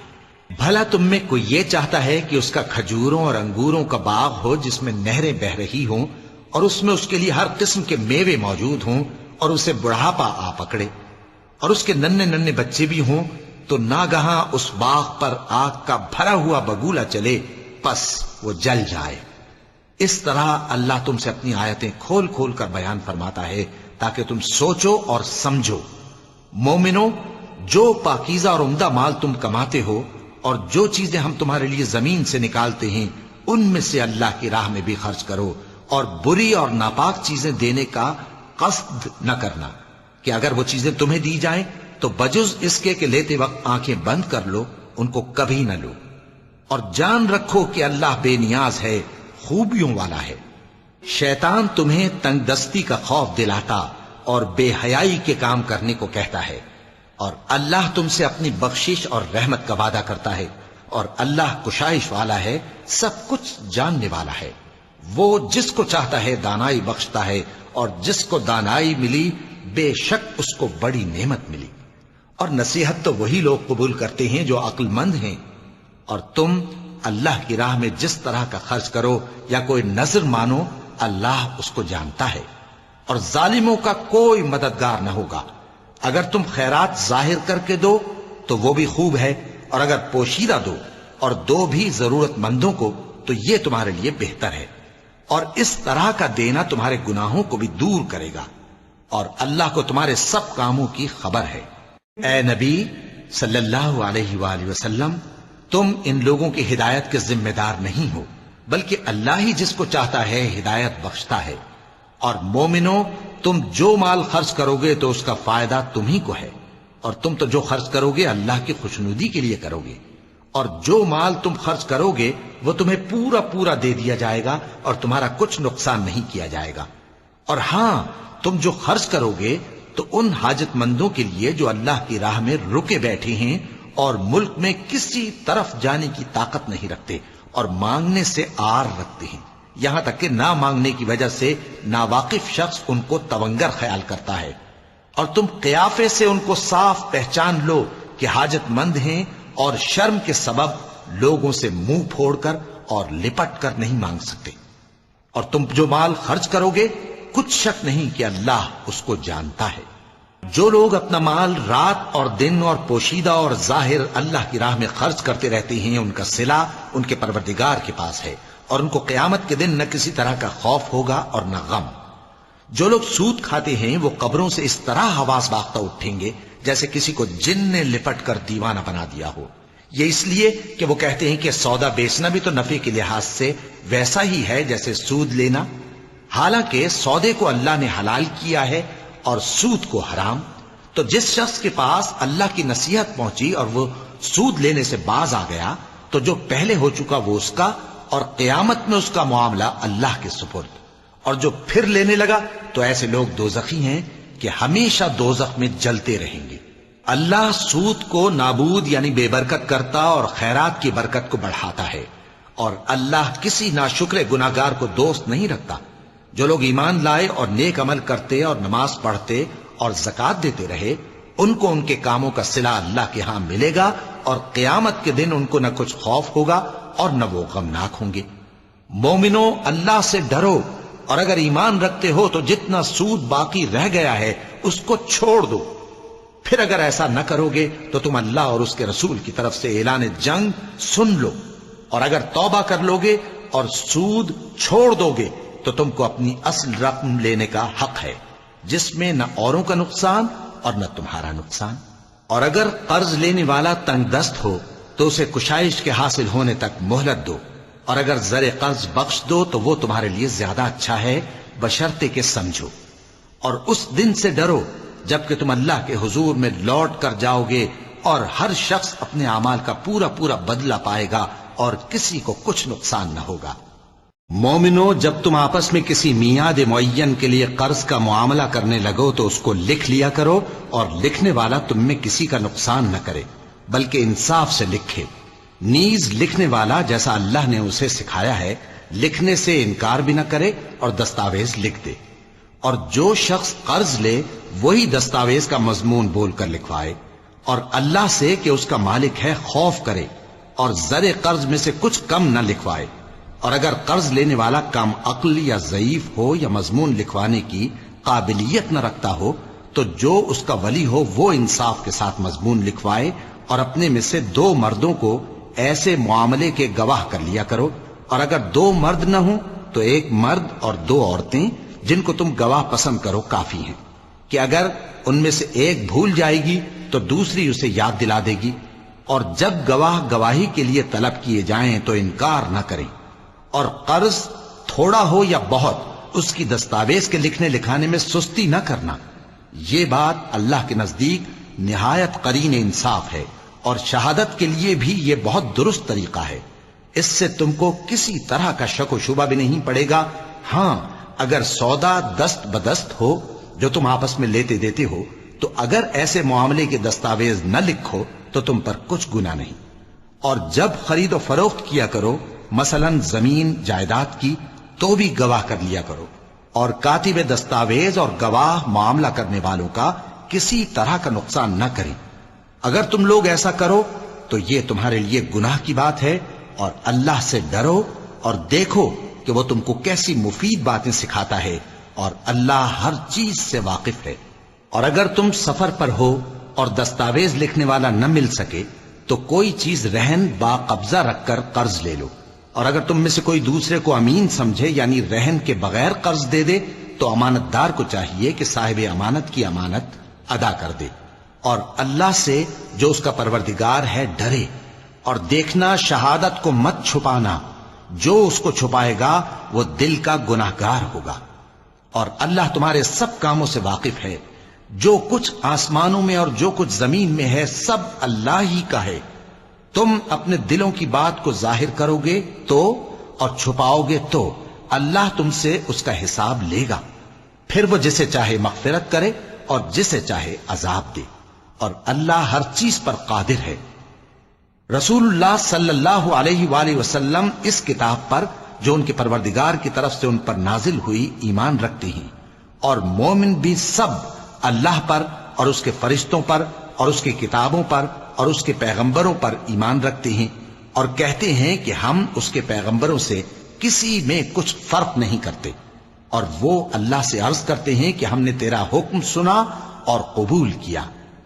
بھلا تم میں کوئی یہ چاہتا ہے کہ اس کا کھجوروں اور انگوروں کا باغ ہو جس میں نہریں بہ رہی ہوں اور اس میں اس کے لیے ہر قسم کے میوے موجود ہوں، اور اسے بڑھاپا آ پکڑے اور اس کے ننھے ننھے بچے بھی ہوں، تو ناگہاں اس باغ پر آگ کا بھرا ہوا بگولا چلے، پس وہ جل جائے۔ اس طرح اللہ تم سے اپنی آیتیں کھول کھول کر بیان فرماتا ہے تاکہ تم سوچو اور سمجھو۔ مومنوں، جو پاکیزہ اور عمدہ مال تم کماتے ہو اور جو چیزیں ہم تمہارے لیے زمین سے نکالتے ہیں ان میں سے اللہ کی راہ میں بھی خرچ کرو، اور بری اور ناپاک چیزیں دینے کا قصد نہ کرنا کہ اگر وہ چیزیں تمہیں دی جائیں تو بجز اس کے کہ لیتے وقت آنکھیں بند کر لو، ان کو کبھی نہ لو۔ اور جان رکھو کہ اللہ بے نیاز ہے، خوبیوں والا ہے۔ شیطان تمہیں تنگ دستی کا خوف دلاتا اور بے حیائی کے کام کرنے کو کہتا ہے، اور اللہ تم سے اپنی بخشش اور رحمت کا وعدہ کرتا ہے، اور اللہ کشائش والا ہے، سب کچھ جاننے والا ہے۔ وہ جس کو چاہتا ہے دانائی بخشتا ہے، اور جس کو دانائی ملی بے شک اس کو بڑی نعمت ملی۔ اور نصیحت تو وہی لوگ قبول کرتے ہیں جو عقل مند ہیں۔ اور تم اللہ کی راہ میں جس طرح کا خرچ کرو یا کوئی نذر مانو، اللہ اس کو جانتا ہے، اور ظالموں کا کوئی مددگار نہ ہوگا۔ اگر تم خیرات ظاہر کر کے دو تو وہ بھی خوب ہے، اور اگر پوشیدہ دو اور دو بھی ضرورت مندوں کو تو یہ تمہارے لیے بہتر ہے، اور اس طرح کا دینا تمہارے گناہوں کو بھی دور کرے گا، اور اللہ کو تمہارے سب کاموں کی خبر ہے۔ اے نبی صلی اللہ علیہ وآلہ وسلم، تم ان لوگوں کی ہدایت کے ذمہ دار نہیں ہو، بلکہ اللہ ہی جس کو چاہتا ہے ہدایت بخشتا ہے۔ اور مومنو، تم جو مال خرچ کرو گے تو اس کا فائدہ تمہیں کو ہے، اور تم تو جو خرچ کرو گے اللہ کی خوشنودی کے لیے کرو گے، اور جو مال تم خرچ کرو گے وہ تمہیں پورا پورا دے دیا جائے گا، اور تمہارا کچھ نقصان نہیں کیا جائے گا۔ اور ہاں، تم جو خرچ کرو گے تو ان حاجت مندوں کے لیے جو اللہ کی راہ میں رکے بیٹھے ہیں اور ملک میں کسی طرف جانے کی طاقت نہیں رکھتے اور مانگنے سے آر رکھتے ہیں، یہاں تک کہ نہ مانگنے کی وجہ سے ناواقف شخص ان کو تونگر خیال کرتا ہے، اور تم قیافے سے ان کو صاف پہچان لو کہ حاجت مند ہیں، اور شرم کے سبب لوگوں سے منہ پھوڑ کر اور لپٹ کر نہیں مانگ سکتے۔ اور تم جو مال خرچ کرو گے کچھ شک نہیں کہ اللہ اس کو جانتا ہے۔ جو لوگ اپنا مال رات اور دن اور پوشیدہ اور ظاہر اللہ کی راہ میں خرچ کرتے رہتے ہیں، ان کا صلہ ان کے پروردگار کے پاس ہے، اور ان کو قیامت کے دن نہ کسی طرح کا خوف ہوگا اور نہ غم۔ جو لوگ سود کھاتے ہیں وہ قبروں سے اس طرح حواس باختہ اٹھیں گے جیسے کسی کو جن نے لپٹ کر دیوانہ بنا دیا ہو، یہ اس لیے کہ وہ کہتے ہیں کہ سودا بیچنا بھی تو نفع کے لحاظ سے ویسا ہی ہے جیسے سود لینا، حالانکہ سودے کو اللہ نے حلال کیا ہے اور سود کو حرام۔ تو جس شخص کے پاس اللہ کی نصیحت پہنچی اور وہ سود لینے سے باز آ گیا تو جو پہلے ہو چکا وہ اس کا، اور قیامت میں اس کا معاملہ اللہ کے سپرد۔ اور جو پھر لینے لگا تو ایسے لوگ دوزخی ہیں کہ ہمیشہ دوزخ میں جلتے رہیں گے۔ اللہ سود کو نابود یعنی بے برکت کرتا اور خیرات کی برکت کو بڑھاتا ہے، اور اللہ کسی ناشکر گناہگار کو دوست نہیں رکھتا۔ جو لوگ ایمان لائے اور نیک عمل کرتے اور نماز پڑھتے اور زکوٰۃ دیتے رہے، ان کو ان کے کاموں کا صلہ اللہ کے ہاں ملے گا، اور قیامت کے دن ان کو نہ کچھ خوف ہوگا اور نہ وہ غمناک ہوں گے۔ مومنو، اللہ سے ڈرو، اور اگر ایمان رکھتے ہو تو جتنا سود باقی رہ گیا ہے اس کو چھوڑ دو۔ پھر اگر ایسا نہ کرو گے تو تم اللہ اور اس کے رسول کی طرف سے اعلان جنگ سن لو، اور اگر توبہ کر لو گے اور سود چھوڑ دو گے تو تم کو اپنی اصل رقم لینے کا حق ہے، جس میں نہ اوروں کا نقصان اور نہ تمہارا نقصان۔ اور اگر قرض لینے والا تنگ دست ہو تو اسے کشائش کے حاصل ہونے تک مہلت دو، اور اگر زر قرض بخش دو تو وہ تمہارے لیے زیادہ اچھا ہے، بشرطے کہ سمجھو۔ اور اس دن سے ڈرو جبکہ تم اللہ کے حضور میں لوٹ کر جاؤ گے، اور ہر شخص اپنے اعمال کا پورا پورا بدلہ پائے گا، اور کسی کو کچھ نقصان نہ ہوگا۔ مومنو، جب تم آپس میں کسی میعاد معین کے لیے قرض کا معاملہ کرنے لگو تو اس کو لکھ لیا کرو، اور لکھنے والا تم میں کسی کا نقصان نہ کرے بلکہ انصاف سے لکھے۔ نیز لکھنے والا جیسا اللہ نے اسے سکھایا ہے لکھنے سے انکار بھی نہ کرے اور دستاویز لکھ دے، اور جو شخص قرض لے وہی دستاویز کا مضمون بول کر لکھوائے، اور اللہ سے کہ اس کا مالک ہے خوف کرے، اور زر قرض میں سے کچھ کم نہ لکھوائے۔ اور اگر قرض لینے والا کم عقل یا ضعیف ہو یا مضمون لکھوانے کی قابلیت نہ رکھتا ہو تو جو اس کا ولی ہو وہ انصاف کے ساتھ مضمون لکھوائے، اور اپنے میں سے 2 مردوں کو ایسے معاملے کے گواہ کر لیا کرو، اور اگر 2 مرد نہ ہوں تو 1 مرد اور 2 عورتیں جن کو تم گواہ پسند کرو کافی ہیں، کہ اگر ان میں سے ایک بھول جائے گی تو دوسری اسے یاد دلا دے گی، اور جب گواہ گواہی کے لیے طلب کیے جائیں تو انکار نہ کریں، اور قرض تھوڑا ہو یا بہت اس کی دستاویز کے لکھنے لکھانے میں سستی نہ کرنا. یہ بات اللہ کے نزدیک نہایت قرین انصاف ہے اور شہادت کے لیے بھی یہ بہت درست طریقہ ہے. اس سے تم کو کسی طرح کا شک و شبہ بھی نہیں پڑے گا. ہاں اگر سودا دست بدست ہو جو تم آپس میں لیتے دیتے ہو تو اگر ایسے معاملے کے دستاویز نہ لکھو تو تم پر کچھ گناہ نہیں. اور جب خرید و فروخت کیا کرو مثلا زمین جائیداد کی تو بھی گواہ کر لیا کرو. اور کاتب دستاویز اور گواہ معاملہ کرنے والوں کا کسی طرح کا نقصان نہ کریں. اگر تم لوگ ایسا کرو تو یہ تمہارے لیے گناہ کی بات ہے. اور اللہ سے ڈرو اور دیکھو کہ وہ تم کو کیسی مفید باتیں سکھاتا ہے اور اللہ ہر چیز سے واقف ہے. اور اگر تم سفر پر ہو اور دستاویز لکھنے والا نہ مل سکے تو کوئی چیز رہن با قبضہ رکھ کر قرض لے لو. اور اگر تم میں سے کوئی دوسرے کو امین سمجھے یعنی رہن کے بغیر قرض دے دے تو امانت دار کو چاہیے کہ صاحب امانت کی امانت ادا کر دے. اور اللہ سے جو اس کا پروردگار ہے ڈرے. اور دیکھنا شہادت کو مت چھپانا. جو اس کو چھپائے گا وہ دل کا گناہگار ہوگا. اور اللہ تمہارے سب کاموں سے واقف ہے. جو کچھ آسمانوں میں اور جو کچھ زمین میں ہے سب اللہ ہی کا ہے. تم اپنے دلوں کی بات کو ظاہر کرو گے تو اور چھپاؤ گے تو اللہ تم سے اس کا حساب لے گا. پھر وہ جسے چاہے مغفرت کرے اور جسے چاہے عذاب دے. اور اللہ ہر چیز پر قادر ہے. رسول اللہ صلی اللہ علیہ وآلہ وسلم اس کتاب پر جو ان کے پروردگار کی طرف سے ان پر نازل ہوئی ایمان رکھتے ہیں. اور مومن بھی سب اللہ پر اور اس کے فرشتوں پر اور اس کی کتابوں پر اور اس کے پیغمبروں پر ایمان رکھتے ہیں اور کہتے ہیں کہ ہم اس کے پیغمبروں سے کسی میں کچھ فرق نہیں کرتے. اور وہ اللہ سے عرض کرتے ہیں کہ ہم نے تیرا حکم سنا اور قبول کیا.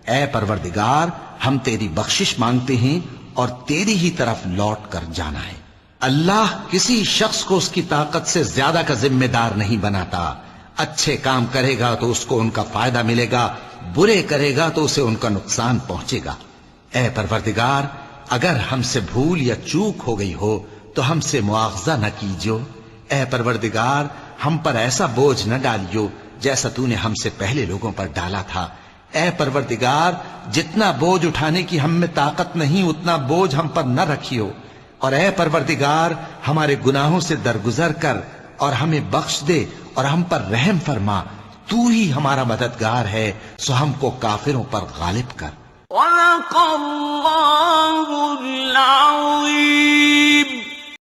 اے پروردگار ہم تیری بخشش مانگتے ہیں اور تیری ہی طرف لوٹ کر جانا ہے. اللہ کسی شخص کو اس کی طاقت سے زیادہ کا ذمہ دار نہیں بناتا. اچھے کام کرے گا تو اس کو ان کا فائدہ ملے گا, برے کرے گا تو اسے ان کا نقصان پہنچے گا. اے پروردگار اگر ہم سے بھول یا چوک ہو گئی ہو تو ہم سے مواخذہ نہ کیجو. اے پروردگار ہم پر ایسا بوجھ نہ ڈالیو جیسا تو نے ہم سے پہلے لوگوں پر ڈالا تھا. اے پروردگار جتنا بوجھ اٹھانے کی ہم میں طاقت نہیں اتنا بوجھ ہم پر نہ رکھیو. اور اے پروردگار ہمارے گناہوں سے درگزر کر اور ہمیں بخش دے اور ہم پر رحم فرما. تو ہی ہمارا مددگار ہے سو ہم کو کافروں پر غالب کر. صدق اللہ العظیم.